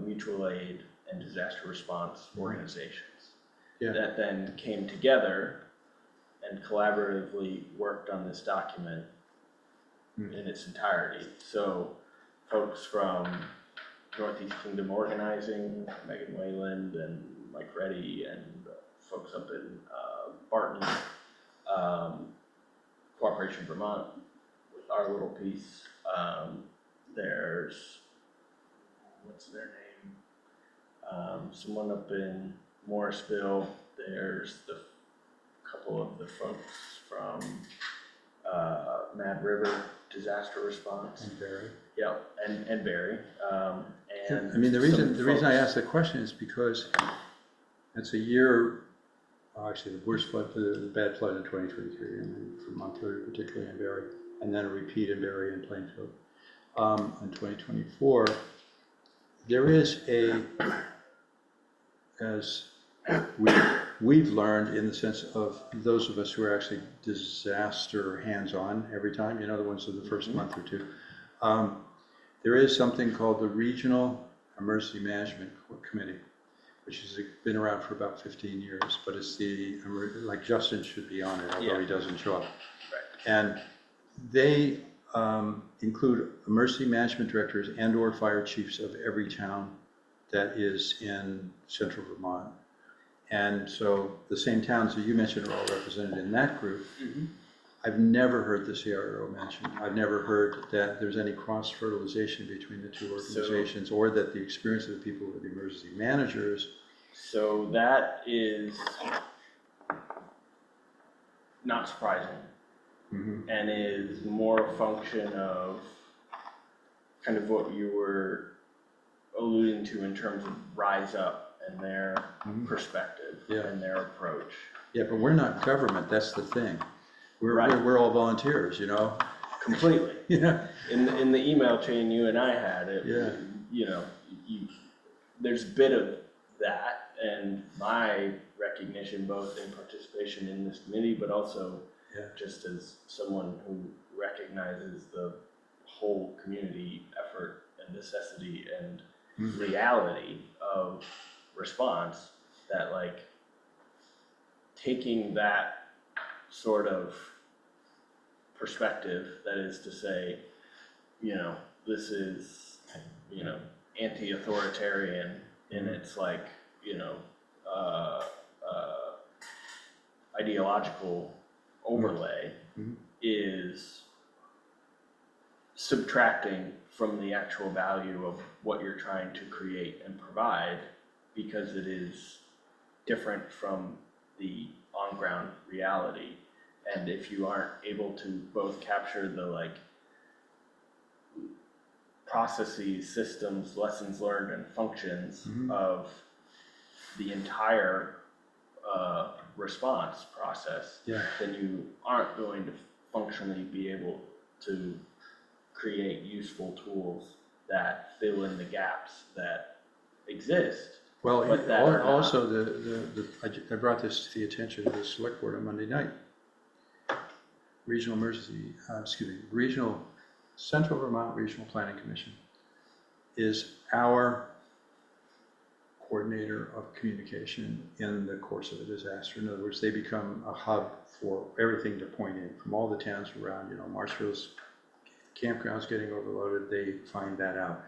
mutual aid and disaster response organizations that then came together and collaboratively worked on this document in its entirety. So folks from Northeast Kingdom Organizing, Megan Wayland and Mike Reddy, and folks up in Barton, Cooperation Vermont with our little piece. There's, what's their name? Someone up in Morrisville. There's the couple of the folks from Mad River Disaster Response. And Barry? Yeah, and Barry. And I mean, the reason I folks- asked the question is because it's a year, actually the worst flood, the bad flood in 2023, and then from Montpelier particularly in Barry, and then a repeat in Barry and Plainfield. In 2024, there is as we've learned in the sense of those of us who are actually disaster hands-on every time, you know, the ones of the first month or two, there is something called the Regional Emergency Management Committee, which has been around for about 15 years, but it's like Justin should be on it, although he doesn't show up. Right. And they include emergency management directors and/or fire chiefs of every town that is in central Vermont. And so the same towns that you mentioned are all represented in that group. I've never heard the CRO mentioned. I've never heard that there's any cross-fertilization between the two organizations, or that the experience of the people with the emergency managers. So that is not surprising, and is more a function of kind of what you were alluding to in terms of Rise Up and their perspective and their approach. Yeah, but we're not government, that's the thing. Right. We're all volunteers, you know? Completely. Yeah. In the email chain you and I had, you know, there's a bit of that, and my recognition both in participation in this committee, but also just as someone who recognizes the whole community effort and necessity and reality of response, that like taking that sort of perspective, that is to say, you know, this is, you know, anti-authoritarian in its like, you know, ideological overlay, is subtracting from the actual value of what you're trying to create and provide, because it is different from the on-ground reality. And if you aren't able to both capture the like processes, systems, lessons learned, and functions of the entire response process, then you aren't going to functionally be able to create useful tools that fill in the gaps that exist. Well, But that are not. also I brought this to the attention of the select board on Monday night. Regional Central Vermont Regional Planning Commission is our coordinator of communication in the course of a disaster. In other words, they become a hub for everything to point in from all the towns around. You know, Marshfield's campground's getting overloaded, they find that out.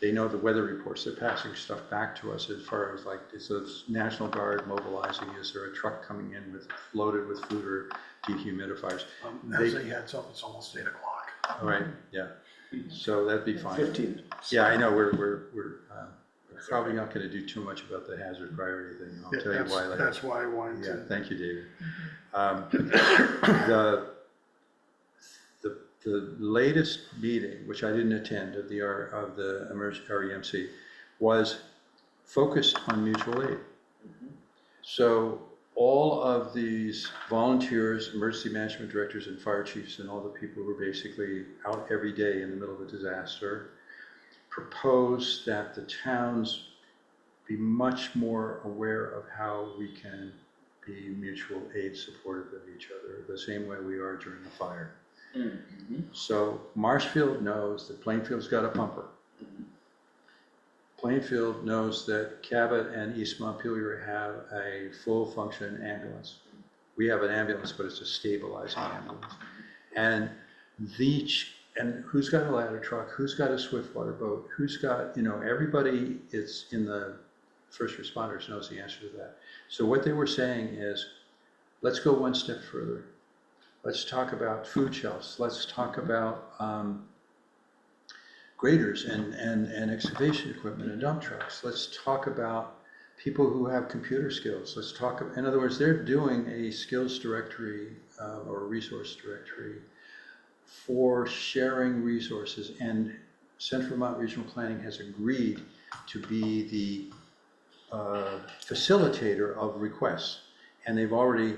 They know the weather reports, they're passing stuff back to us as far as like, is the National Guard mobilizing? Is there a truck coming in loaded with food or dehumidifiers? As a heads up, it's almost 8 o'clock. All right, yeah, so that'd be fine. 15. Yeah, I know, we're probably not gonna do too much about the hazard priority thing, I'll tell you why later. That's why I wanted Yeah, to. thank you, David. The latest meeting, which I didn't attend, of the REMC, was focused on mutual aid. So all of these volunteers, emergency management directors and fire chiefs and all the people who are basically out every day in the middle of a disaster, proposed that the towns be much more aware of how we can be mutual aid supportive of each other, the same way we are during a fire. So Marshfield knows that Plainfield's got a pumper. Plainfield knows that Cabot and East Montpelier have a full function ambulance. We have an ambulance, but it's a stabilizing ambulance. And who's got a ladder truck? Who's got a swift water boat? Who's got, you know, everybody is in the first responders knows the answer to that. So what they were saying is, let's go one step further. Let's talk about food shelves. Let's talk about graders and excavation equipment and dump trucks. Let's talk about people who have computer skills. Let's talk, in other words, they're doing a skills directory or a resource directory for sharing resources, and Central Vermont Regional Planning has agreed to be the facilitator of requests. And they've already,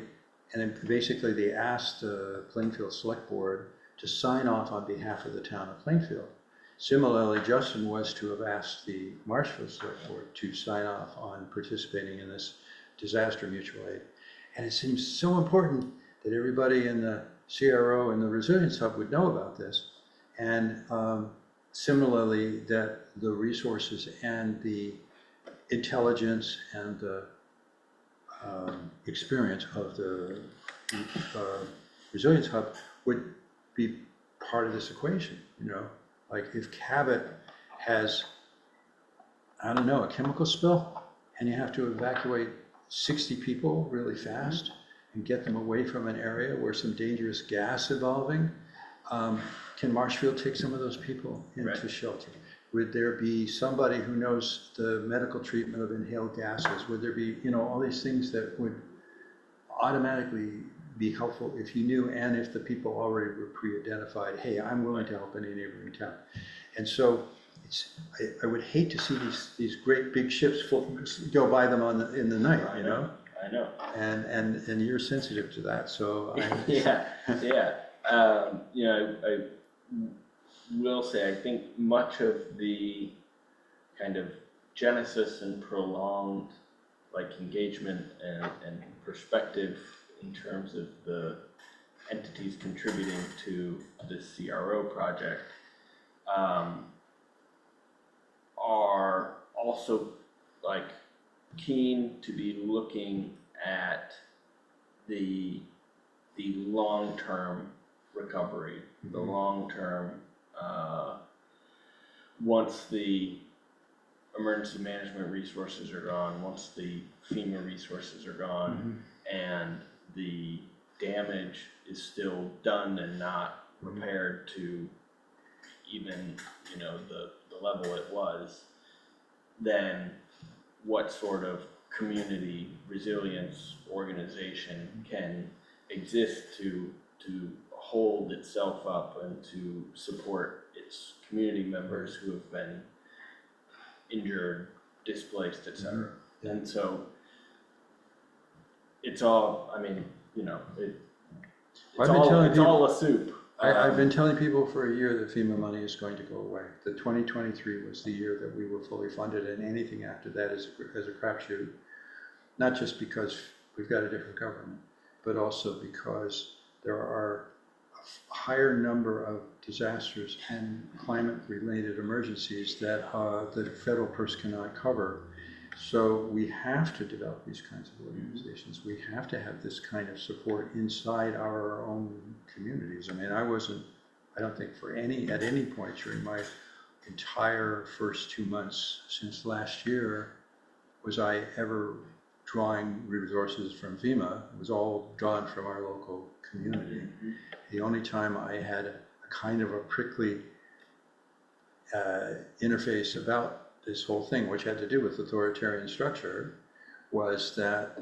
and then basically they asked the Plainfield Select Board to sign off on behalf of the town of Plainfield. Similarly, Justin was to have asked the Marshfield Select Board to sign off on participating in this disaster mutual aid. And it seems so important that everybody in the CRO and the Resilience Hub would know about this. And similarly, that the resources and the intelligence and the experience of the Resilience Hub would be part of this equation, you know? Like if Cabot has, I don't know, a chemical spill, and you have to evacuate 60 people really fast and get them away from an area where some dangerous gas evolving, can Marshfield take some of those people into shelter? Would there be somebody who knows the medical treatment of inhaled gases? Would there be, you know, all these things that would automatically be helpful if you knew, and if the people already were pre-identified, hey, I'm willing to help any neighboring town. And so I would hate to see these great big ships go by them in the night, you know? I know. And you're sensitive to that, so. Yeah. You know, I will say, I think much of the kind of genesis and prolonged like engagement and perspective in terms of the entities contributing to the CRO project are also like keen to be looking at the long-term recovery, the long-term, once the emergency management resources are gone, once the FEMA resources are gone, and the damage is still done and not repaired to even, you know, the level it was, then what sort of community resilience organization can exist to hold itself up and to support its community members who have been injured, displaced, etc. And so it's all, I mean, you know, it's all a soup. I've been telling people for a year that FEMA money is going to go away. The 2023 was the year that we were fully funded, and anything after that is a crapshoot. Not just because we've got a different government, but also because there are a higher number of disasters and climate-related emergencies that the federal purse cannot cover. So we have to develop these kinds of organizations. We have to have this kind of support inside our own communities. I mean, I don't think at any point during my entire first 2 months since last year was I ever drawing resources from FEMA. It was all drawn from our local community. The only time I had a kind of a prickly interface about this whole thing, which had to do with authoritarian structure, was that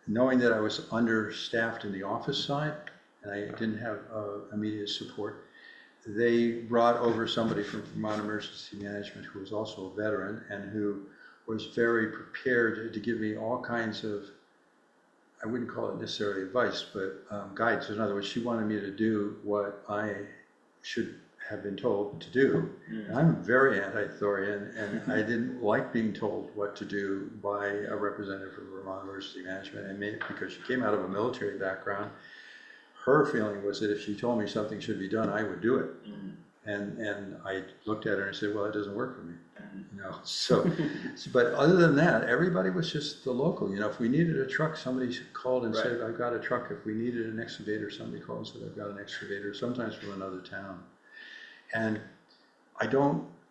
knowing that I was understaffed in the office side and I didn't have immediate support, they brought over somebody from Vermont Emergency Management who was also a veteran and who was very prepared to give me all kinds of, I wouldn't call it necessarily advice, but guidance. In other words, she wanted me to do what I should have been told to do. And I'm very anti-authoritarian, and I didn't like being told what to do by a representative from Vermont Emergency Management, and maybe because she came out of a military background, her feeling was that if she told me something should be done, I would do it. And I looked at her and I said, well, it doesn't work for me. You know, so, but other than that, everybody was just the local. You know, if we needed a truck, somebody called and said, I've got a truck. If we needed an excavator, somebody called and said, I've got an excavator, sometimes from another town. And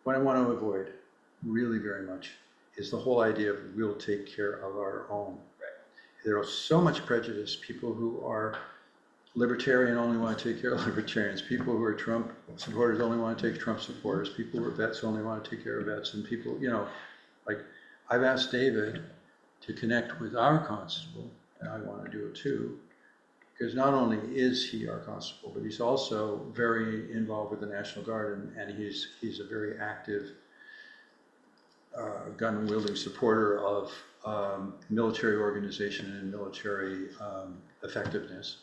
what I want to avoid really very much is the whole idea of we'll take care of our own. There is so much prejudice. People who are libertarian only want to take care of libertarians. People who are Trump supporters only want to take Trump supporters. People who are vets only want to take care of vets. And people, you know, like I've asked David to connect with our constable, and I want to do it too, because not only is he our constable, but he's also very involved with the National Guard, and he's a very active gun-wielding supporter of military organization and military effectiveness.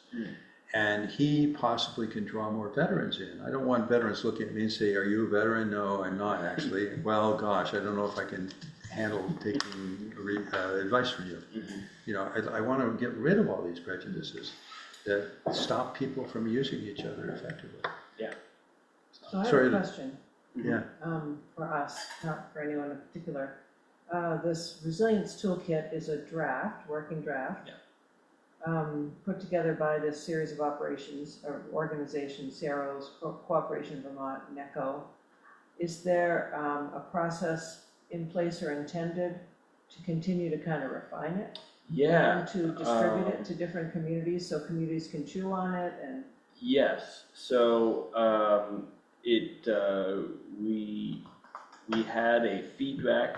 And he possibly can draw more veterans in. I don't want veterans looking at me and say, are you a veteran? No, I'm not actually. Well, gosh, I don't know if I can handle taking advice from you. You know, I want to get rid of all these prejudices that stop people from using each other effectively. So I have Sorry a question. Yeah, for us, not for anyone in particular. This resilience toolkit is a draft, working draft. Put together by this series of operations or organizations, CROs, Cooperation Vermont, NECO. Is there a process in place or intended to continue to kind of refine it? Yeah. And to distribute it to different communities so communities can chew on it and? Yes, so we had a feedback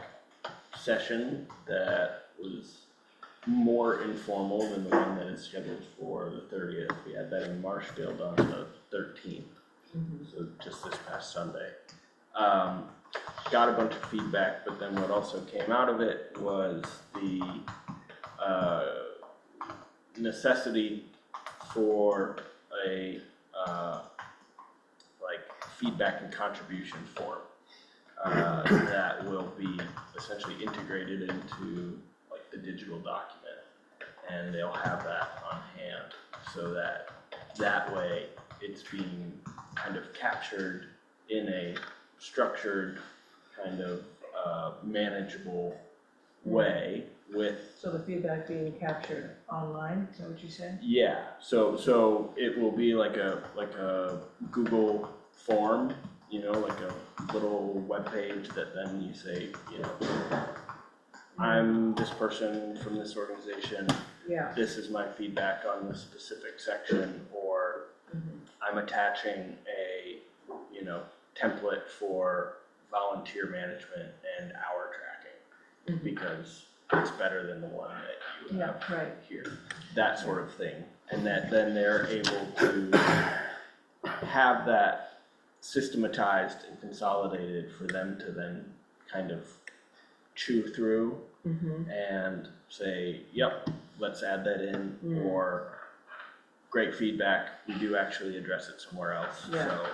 session that was more informal than the one that is scheduled for the 30th. We had that in Marshfield on the 13th, so just this past Sunday. Got a bunch of feedback, but then what also came out of it was the necessity for a like feedback and contribution form that will be essentially integrated into like the digital document, and they'll have that on hand so that way it's being kind of captured in a structured kind of manageable way with. So the feedback being captured online, is that what you said? Yeah, so it will be like a Google form, you know, like a little web page that then you say, you know, I'm this person from this organization, Yeah. this is my feedback on this specific section, or I'm attaching a, you know, template for volunteer management and hour tracking because it's better than the one that you have right. here, that sort of thing. And that then they're able to have that systematized and consolidated for them to then kind of chew through and say, yep, let's add that in, or great feedback, we do actually address it somewhere else. Yeah. So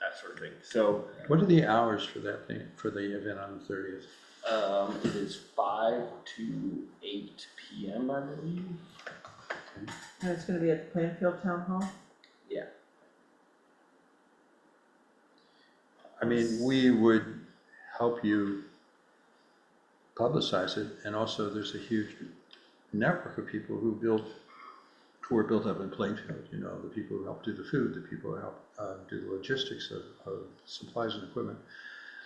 that sort of thing. So what are the hours for that thing, for the event on the 30th? it is 5 to 8 p.m. I believe. And it's gonna be at the Plainfield Town Hall? Yeah. I mean, we would help you publicize it, and also there's a huge network of people who are built up in Plainfield, you know, the people who help do the food, the people who help do the logistics of supplies and equipment,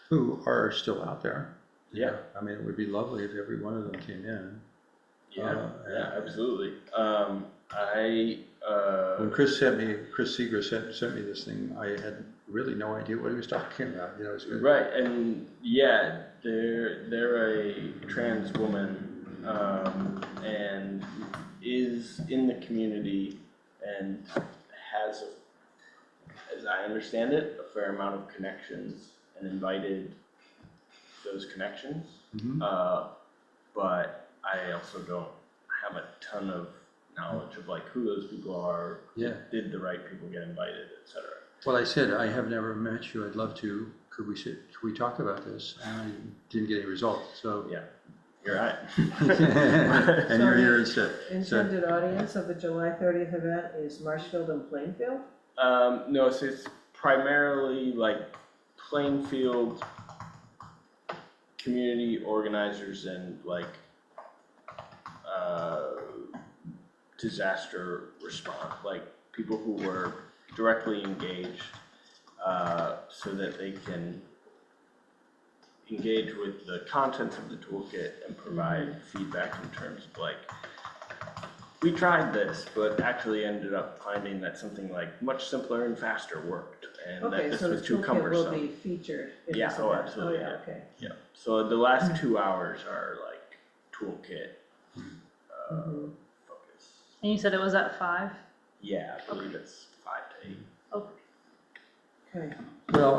who are still out there. Yeah. I mean, it would be lovely if every one of them came in. Yeah, absolutely. When Chris Seeger sent me this thing, I had really no idea what he was talking about, you know, it's good. Right, and yeah, they're a trans woman, and is in the community and has, as I understand it, a fair amount of connections and invited those connections. But I also don't have a ton of knowledge of like who those people are. Yeah. Did the right people get invited, etc. Well, I said, I have never met you, I'd love to, could we talk about this? And I didn't get any results, so. Yeah, you're right. And you're here instead. Intended audience of the July 30th event is Marshfield and Plainfield? No, so it's primarily like Plainfield community organizers and like disaster response, like people who were directly engaged so that they can engage with the contents of the toolkit and provide feedback in terms of like, we tried this, but actually ended up finding that something like much simpler and faster worked, and that Okay, this so the was too toolkit cumbersome. will be featured in Yeah, this oh, event. absolutely, Oh, yeah, yeah. okay. Yeah, so the last 2 hours are like toolkit focus. And you said it was at 5? Yeah, I believe it's 5 to 8. Okay. Well,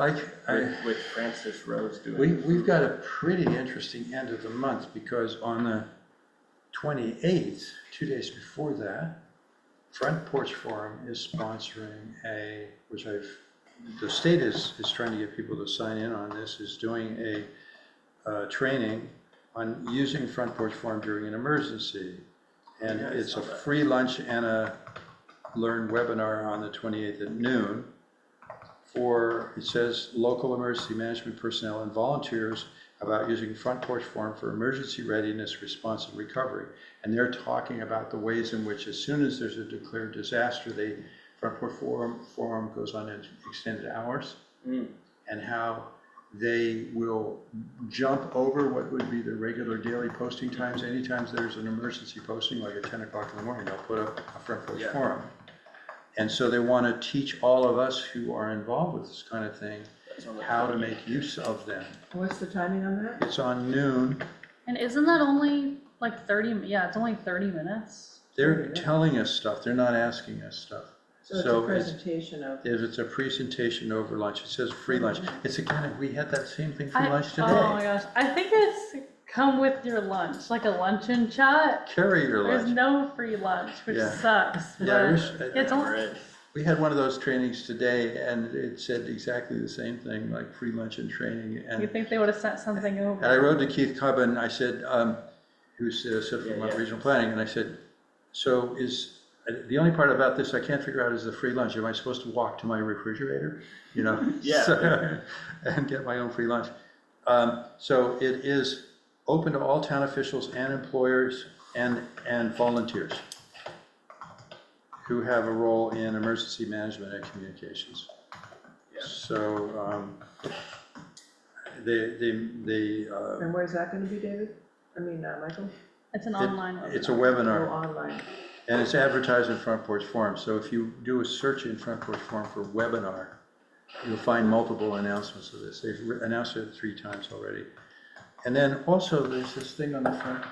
With Francis Rose doing. we've got a pretty interesting end of the month, because on the 28th, 2 days before that, Front Porch Forum is sponsoring the state is trying to get people to sign in on this, is doing a training on using Front Porch Forum during an emergency. And Yeah, I it's saw a that. free lunch and a learn webinar on the 28th at noon for, it says, local emergency management personnel and volunteers about using Front Porch Forum for emergency readiness, response, and recovery. And they're talking about the ways in which, as soon as there's a declared disaster, Front Porch Forum goes on in extended hours, and how they will jump over what would be the regular daily posting times. Anytime there's an emergency posting, like at 10 o'clock in the morning, they'll put up a Front Porch Forum. And so they want to teach all of us who are involved with this kind of thing how to make use of them. What's the timing on that? It's on noon. And isn't that only like 30, yeah, it's only 30 minutes. They're telling us stuff, they're not asking us stuff. So it's a presentation of, It's a presentation over lunch. It says free lunch. It's again, we had that same thing for lunch today. Oh my gosh, I think it's come with your lunch, like a luncheon chat. Carry your There's lunch. no free lunch, which Yeah. sucks. Yeah, But it's only, we had one of those trainings today, and it said exactly the same thing, like free lunch and training. you And think they would have sent something over? I wrote to Keith Cubbin, I said, who's from Yeah. Regional Planning, and I said, so the only part about this I can't figure out is the free lunch. Am I supposed to walk to my refrigerator? You know? Yeah. And get my own free lunch. So it is open to all town officials and employers and volunteers who have a role in emergency management and communications. Yeah. So and where's that gonna be, David? Michael? It's an online webinar. it's a Oh, webinar. online. And it's advertised in Front Porch Forum, so if you do a search in Front Porch Forum for webinar, you'll find multiple announcements of this. They've announced it 3 times already. And then also, there's this thing on the front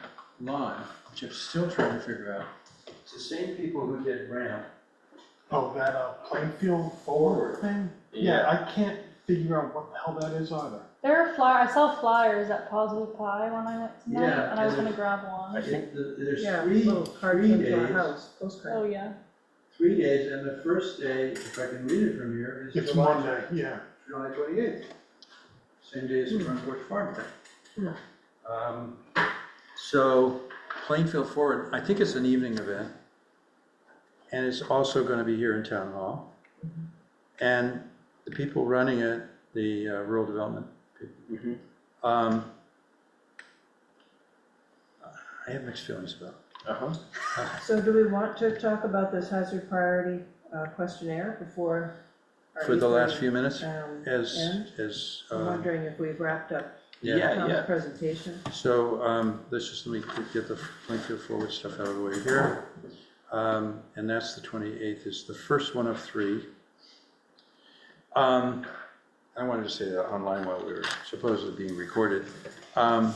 lawn, which I'm still trying to figure out. It's the same people who did ramp Oh, that Plainfield Forward thing? Yeah, I can't figure out what the hell that is either. There are I saw flyers at Positive Pie when I went tonight, Yeah, and I was and gonna grab one. There's Yeah, three little card came to our days. house, postcard. Oh, yeah. 3 days, and the first day, if I can read it from here, is It's July Monday, yeah. 28th. Same day as the Front Porch Farm thing. So Plainfield Forward, I think it's an evening event. And it's also going to be here in Town Hall. And the people running it, the rural development people, I have mixed feelings about it. So do we want to talk about this hazard priority questionnaire before our For the last evening, few minutes, end? as, I'm wondering if we've wrapped up yeah. Tom's presentation. So let me get the Plainfield Forward stuff out of the way here. And that's the 28th, is the first one of 3. I wanted to say that online while we were supposedly being recorded. The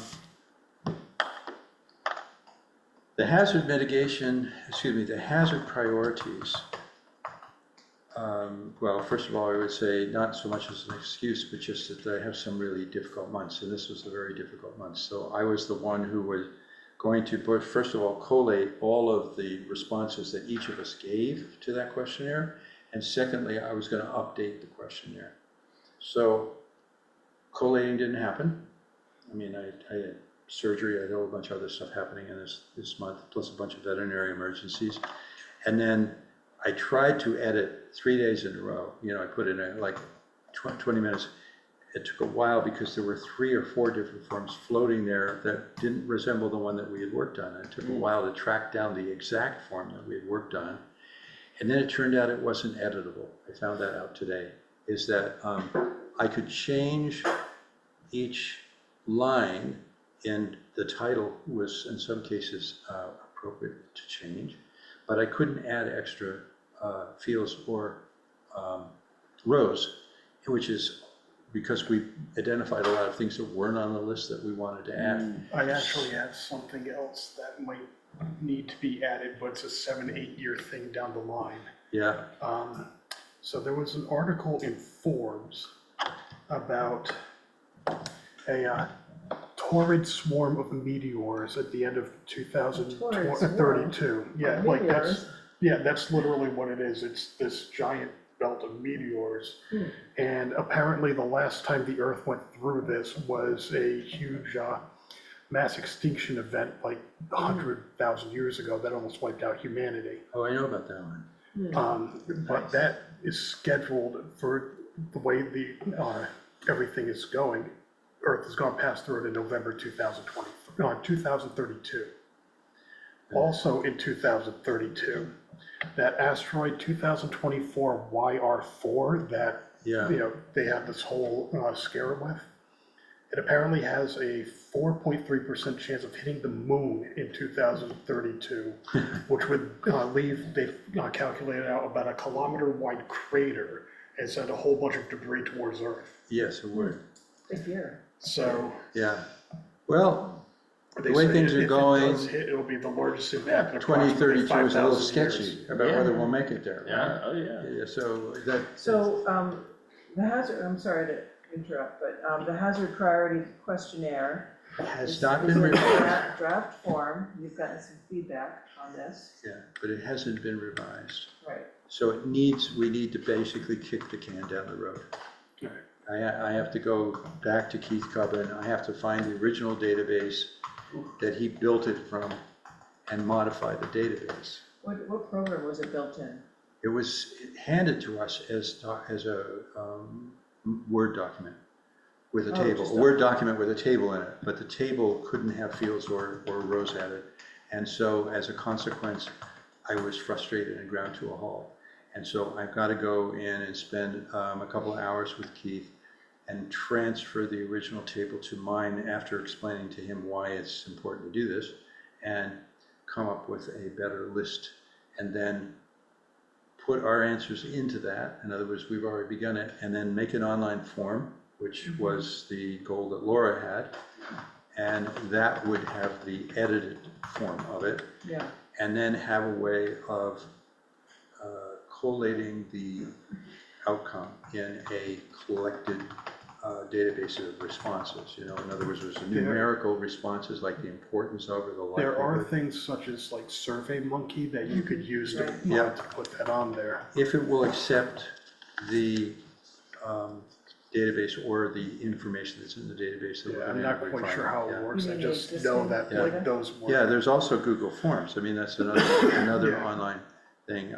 hazard the hazard priorities. Well, first of all, I would say not so much as an excuse, but just that I have some really difficult months, and this was a very difficult month. So I was the one who was going to, first of all, collate all of the responses that each of us gave to that questionnaire, and secondly, I was going to update the questionnaire. So collating didn't happen. I mean, I had surgery, I had a whole bunch of other stuff happening in this month, plus a bunch of veterinary emergencies. And then I tried to edit 3 days in a row. You know, I put in like 20 minutes. It took a while because there were 3 or 4 different forms floating there that didn't resemble the one that we had worked on. It took a while to track down the exact form that we had worked on. And then it turned out it wasn't editable. I found that out today, is that I could change each line, and the title was in some cases appropriate to change, but I couldn't add extra fields or rows, which is because we identified a lot of things that weren't on the list that we wanted to add. I actually have something else that might need to be added, but it's a 7-8 year thing down the line. Yeah. So there was an article in Forbes about a torrid swarm of meteors at the end of Torrid 2032. Yeah, Of like meteors? that's literally what it is. It's this giant belt of meteors. And apparently the last time the Earth went through this was a huge mass extinction event like 100,000 years ago that almost wiped out humanity. Oh, I know about that one. But that is scheduled for the way everything is going, Earth is going to pass through it in November 2032. Also in 2032, that asteroid 2024 YR4 that, Yeah. they have this whole scare with, it apparently has a 4.3% chance of hitting the moon in 2032, which would leave, they've calculated out about a kilometer-wide crater and send a whole bunch of debris towards Earth. Yes, it would. Big year. So Yeah. Well, they the way say things are if going, it does hit, it'll be the largest impact in approximately 2032 is a little 5,000 years. sketchy about whether we'll make it there. Yeah, oh, yeah. Right? Yeah, so that. So, the hazard, I'm sorry to interrupt, but, the hazard priority questionnaire Has is not is been in revised. draft form. You've gotten some feedback on this, Yeah, but it hasn't been revised. right? So we need to basically kick the can down the road. Right. I have to go back to Keith Cubbin, I have to find the original database that he built it from and modify the database. What program was it built in? It was handed to us as a Word document with a Oh, table, just a Word document with a table in it, but the table couldn't have fields or rows added. And so as a consequence, I was frustrated and ground to a halt. And so I've got to go in and spend a couple of hours with Keith and transfer the original table to mine after explaining to him why it's important to do this, and come up with a better list, and then put our answers into that. In other words, we've already begun it, and then make an online form, which was the goal that Laura had, and that would have the edited form of it, Yeah, and then have a way of collating the outcome in a collected database of responses. In other words, there's a numerical responses like the importance of or the likelihood. There are things such as like SurveyMonkey that you could use to, Right. Yeah. to put that on there. If it will accept the database or the information that's in the database. that Yeah, we're I'm gonna not quite sure how refine. it works. You I mean just existing know that data? like those work. Yeah, there's also Google Forms. I mean, that's another Yeah. online thing.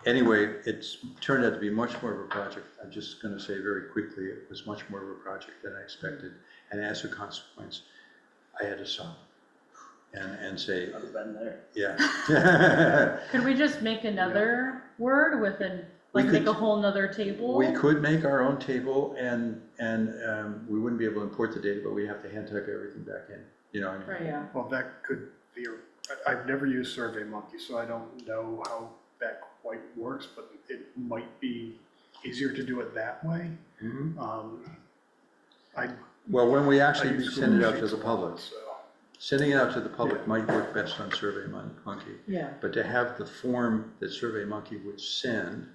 Anyway, it's turned out to be much more of a project. I'm just going to say very quickly, it was much more of a project than I expected. And as a consequence, I had to stop and say, I'd have been there. yeah. Could we just make another word with We make could- a whole nother table? We could make our own table and we wouldn't be able to import the data, but we have to hand type everything back in. I mean, Right. yeah. Well, that could be, I've never used SurveyMonkey, so I don't know how that quite works, but it might be easier to do it that way. mhm. I Well, when we actually use send it Google out to Sheets the a lot, public, so. sending it out to the public Yeah. might work best on SurveyMonkey. Yeah, But to have the form that SurveyMonkey would send,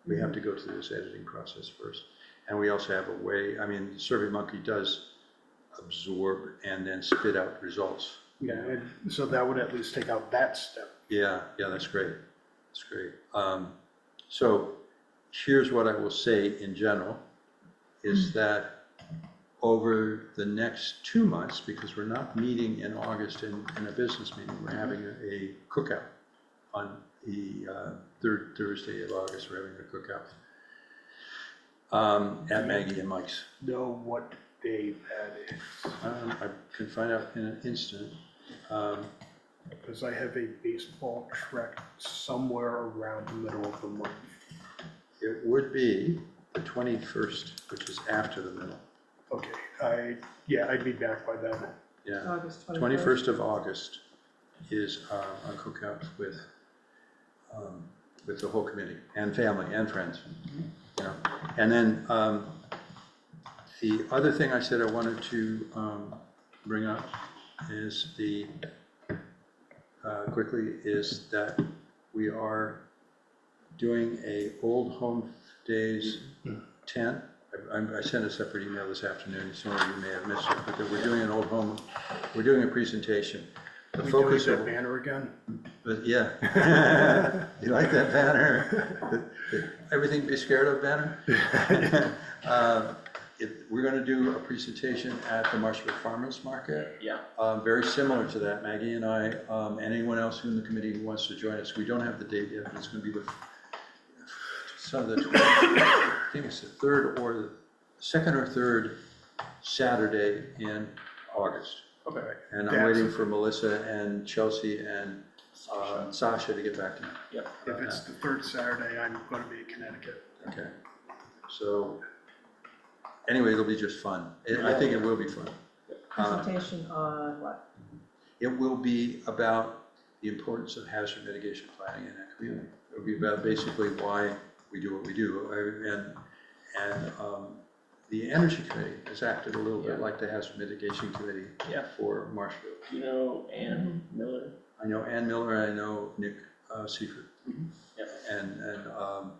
we have to go through this editing process first. And we also have a way, I mean, SurveyMonkey does absorb and then spit out results. Yeah, and so that would at least take out that step. Yeah, that's great. That's great. So here's what I will say in general, is that over the next 2 months, because we're not meeting in August in a business meeting, we're having a cookout on the third Thursday of August. We're having a cookout at Maggie and Mike's. Know what day that is, I can find out in an instant. because I have a baseball trek somewhere around the middle of the month. It would be the 21st, which is after the middle. Okay, I'd be back by then. Yeah, August 21st. 21st of August is a cookout with the whole committee and family and friends. And then the other thing I said I wanted to bring up is quickly is that we are doing a old home days tent. I sent a separate email this afternoon, some of you may have missed it, but that we're doing an old home, we're doing a presentation. The We doing focus that of, banner again? but yeah. You like that banner? Everything be scared of banner? We're gonna do a presentation at the Marshwood Farmers Market. Yeah. Very similar to that, Maggie and I, anyone else in the committee who wants to join us. We don't have the date yet, but it's gonna be some of the think it's the second or third Saturday in August. Okay. And I'm That's- waiting for Melissa and Chelsea and Sasha to get back to me. Yep. If it's the third Saturday, I'm gonna be in Connecticut. Okay. So, anyway, it'll be just fun. I think it will be fun. Presentation on what? It will be about the importance of hazard mitigation planning in that community. It'll be about basically why we do what we do. The Energy Committee has acted a little bit like the Hazard Mitigation Committee Yeah. for Marshfield. Do you know Ann Miller? I know Ann Miller, I know Nick Seifert, Yep. and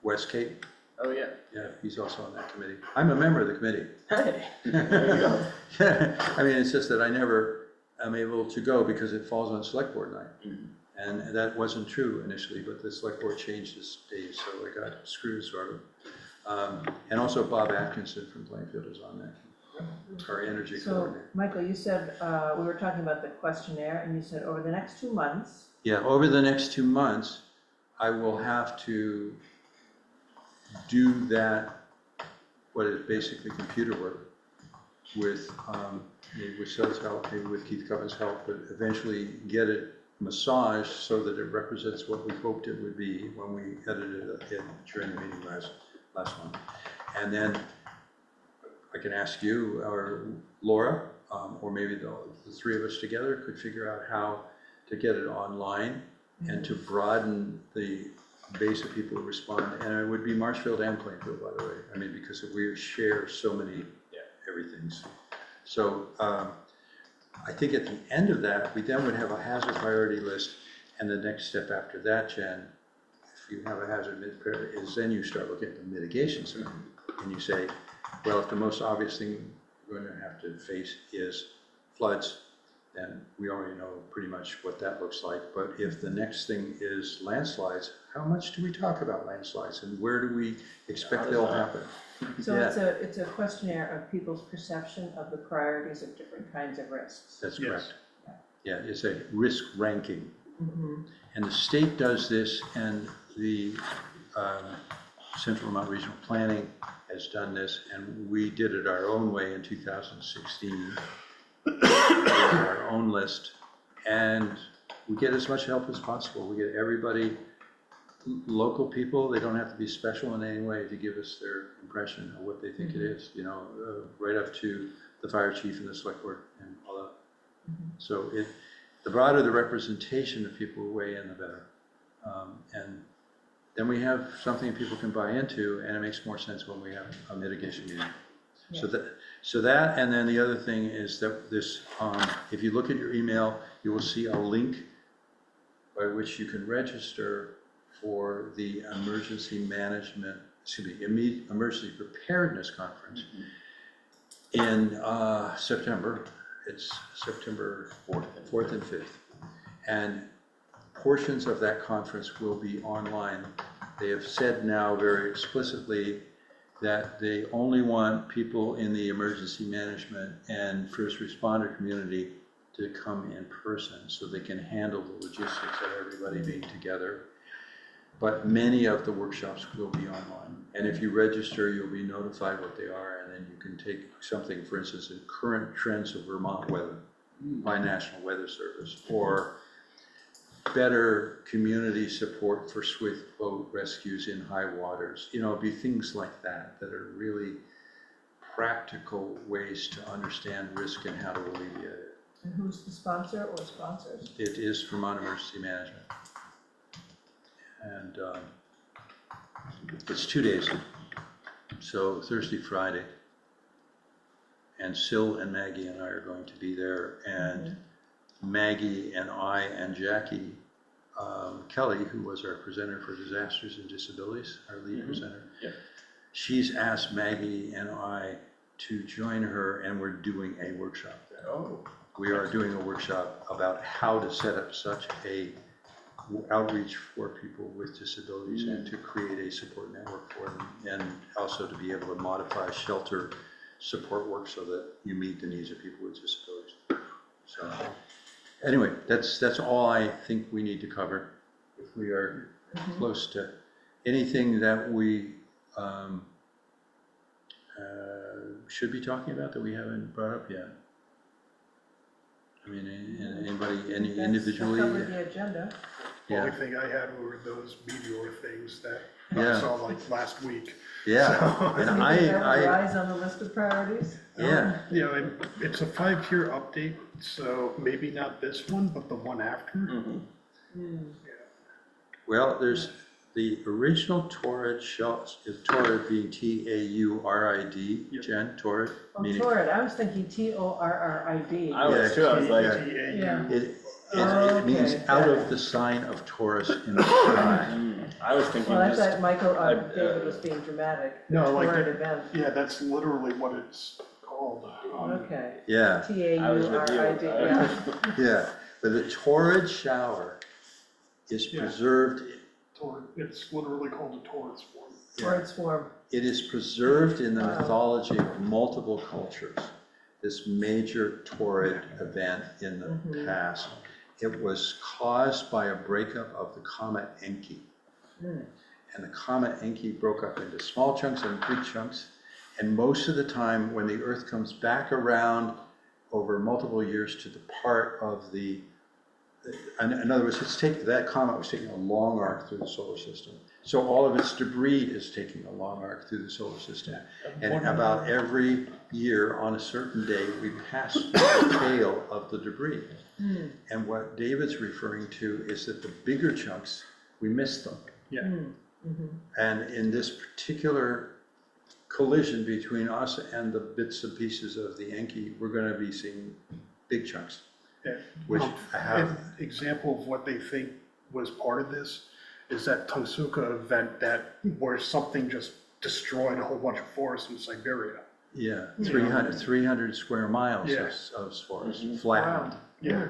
Wes Cape. Oh, yeah. Yeah, he's also on that committee. I'm a member of the committee. Hey, there you go. I mean, it's just that I never am able to go because it falls on select board night. Mhm. And that wasn't true initially, but the select board changed its days, so I got screwed sort of. And also Bob Atkinson from Plainfield is on that, our energy So, coordinator. Michael, you said, we were talking about the questionnaire, and you said over the next 2 months, Yeah, over the next 2 months, I will have to do that, what is basically computer work with, maybe with Seth's help, maybe with Keith Covens' help, but eventually get it massaged so that it represents what we hoped it would be when we edited it during the meeting last one. And then I can ask you or Laura, or maybe the three of us together could figure out how to get it online and to broaden the base of people who respond. And it would be Marshfield and Plainfield, by the way. I mean, because we share so many everythings. So I think at the end of that, we then would have a hazard priority list. And the next step after that, Jen, if you have a hazard is then you start looking at the mitigation side. And you say, well, if the most obvious thing we're going to have to face is floods, then we already know pretty much what that looks like. But if the next thing is landslides, how much do we talk about landslides and where do we expect they'll happen? so Yeah. it's a questionnaire of people's perception of the priorities of different kinds of risks. That's Yes. correct. Yeah, it's a risk ranking. Mhm. And the state does this, and the Central Vermont Regional Planning has done this, and we did it our own way in 2016. We had our own list, and we get as much help as possible. We get everybody, local people, they don't have to be special in any way to give us their impression of what they think it is, you know, right up to the fire chief and the select board and all that. So the broader the representation of people who weigh in, the better. And then we have something people can buy into, and it makes more sense when we have a mitigation meeting. So that, and then the other thing is that this, if you look at your email, you will see a link by which you can register for the emergency preparedness conference in September. It's September 4th and 5th. And portions of that conference will be online. They have said now very explicitly that they only want people in the emergency management and first responder community to come in person so they can handle the logistics of everybody being together. But many of the workshops will be online. And if you register, you'll be notified what they are, and then you can take something, for instance, in current trends of Vermont weather by National Weather Service, or better community support for swift boat rescues in high waters. You know, it'd be things like that that are really practical ways to understand risk and how to alleviate it. And who's the sponsor or sponsors? It is Vermont Emergency Management. And it's 2 days, so Thursday, Friday. And Sil and Maggie and I are going to be there, and Maggie and I and Jackie Kelly, who was our presenter for Disasters and Disabilities, our lead presenter, she's asked Maggie and I to join her, and we're doing a workshop there. Oh. We are doing a workshop about how to set up such a outreach for people with disabilities and to create a support network for them, and also to be able to modify shelter support work so that you meet the needs of people with disabilities. So anyway, that's all I think we need to cover. If we are close to anything that we um, should be talking about that we haven't brought up yet? I mean, anybody, any individually? That covered the agenda. The Yeah, only thing I had were those meteor things that Yeah. I saw like last week. yeah, So- and Anything that would I, rise on the list of priorities? yeah, You know, it's a 5-year update, so maybe not this one, but the one after. Mhm. well, there's the original torrid shell, torrid being Taurid, Yep. Jen, torrid, Oh, meaning. torrid, I was thinking TORRID. I was too, I was like, Yeah. It means Okay, out got of it. the sign of Taurus in the sky. I was thinking Well, I just, thought Michael, I- David was being dramatic. No, like Torrid that- event. Yeah, that's literally what it's called. Okay. Yeah, I was with you. TAURID, yeah. yeah, but the torrid shower is Yeah. preserved, It's literally called a torrid swarm. Torrid swarm. it is preserved in the Wow. mythology of multiple cultures. This major torrid event in the past. It was caused by a breakup of the comet Enki. Hmm. And the comet Enki broke up into small chunks and big chunks. And most of the time, when the Earth comes back around over multiple years to the part of the, in other words, that comet was taking a long arc through the solar system. So all of its debris is taking a long arc through the solar system. And about every year on a certain day, we pass the tail of the debris. And what David's referring to is that the bigger chunks, we missed them. And in this particular collision between us and the bits and pieces of the Enki, we're going to be seeing big chunks, which have. An example of what they think was part of this is that Tongsuka event where something just destroyed a whole bunch of forests in Siberia. Yeah, 300 square miles Yeah. of forest, flattened. Yeah.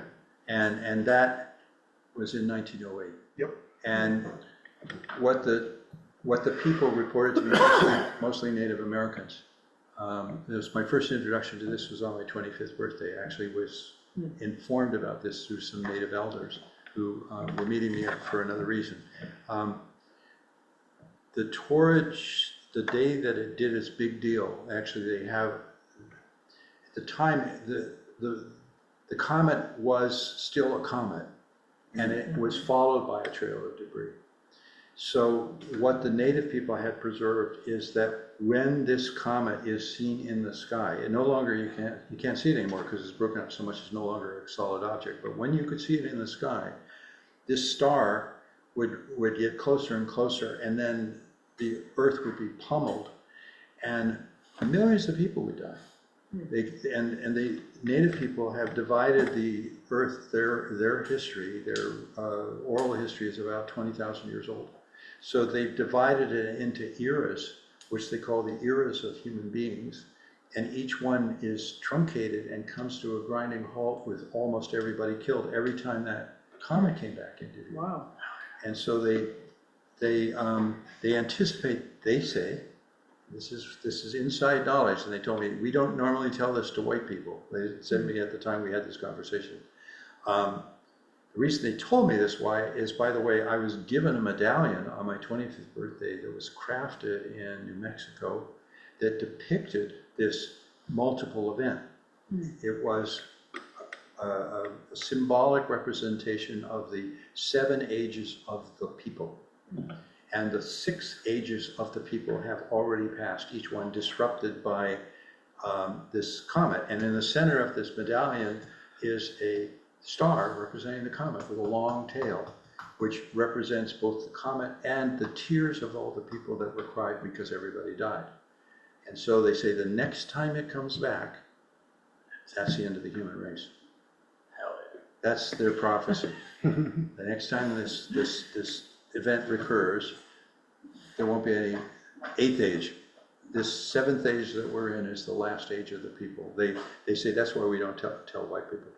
And that was in 1908. Yep. And what the people reported to me, mostly Native Americans, it was my first introduction to this was on my 25th birthday. I actually was informed about this through some Native elders who were meeting me for another reason. The torrid, the day that it did its big deal, actually they have, at the time, the comet was still a comet, and it was followed by a trail of debris. So what the native people had preserved is that when this comet is seen in the sky, and no longer you can't see it anymore because it's broken up so much it's no longer a solid object, but when you could see it in the sky, this star would get closer and closer, and then the Earth would be pummeled, and millions of people would die. And the native people have divided the Earth, their history, their oral history is about 20,000 years old. So they've divided it into eras, which they call the eras of human beings, and each one is truncated and comes to a grinding halt with almost everybody killed every time that comet came back into view. Wow. And so they anticipate, they say, this is inside knowledge, and they told me, we don't normally tell this to white people. They said to me at the time we had this conversation. The reason they told me this is, by the way, I was given a medallion on my 25th birthday that was crafted in New Mexico that depicted this multiple event. It was a symbolic representation of the 7 ages of the people. And the 6 ages of the people have already passed, each one disrupted by this comet. And in the center of this medallion is a star representing the comet with a long tail, which represents both the comet and the tears of all the people that were cried because everybody died. And so they say the next time it comes back, that's the end of the human race. hell yeah. That's their prophecy. The next time this event recurs, there won't be any 8th age. This 7th age that we're in is the last age of the people. They say that's why we don't tell white people.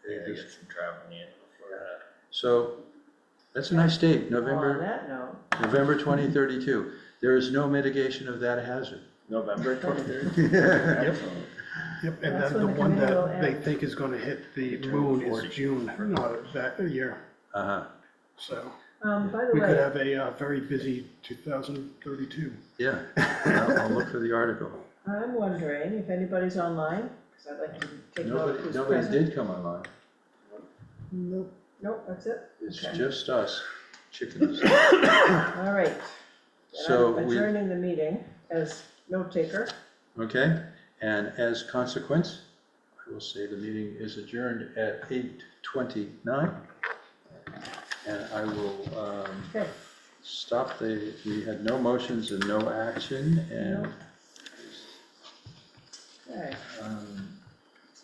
Yeah, I get some traveling in before that. So that's a nice date, Well, on November that note, 2032. There is no mitigation of that hazard. November 23rd? Yep. Excellent. Yep, and That's then the when the one committee will that they end. think is gonna hit the moon is June that year, Uh-huh. so. By the We could way, have a very busy 2032. Yeah, I'll look for the article. I'm wondering if anybody's online, because I'd like to take note of who's Nobody present. did come online. Nope. Nope, that's it? It's Okay. just us, chickens. All right. So I'm we, adjourning the meeting as note taker. okay, and as consequence, I will say the meeting is adjourned at 8:29. And I will Okay. stop we had no motions and no action, and Okay.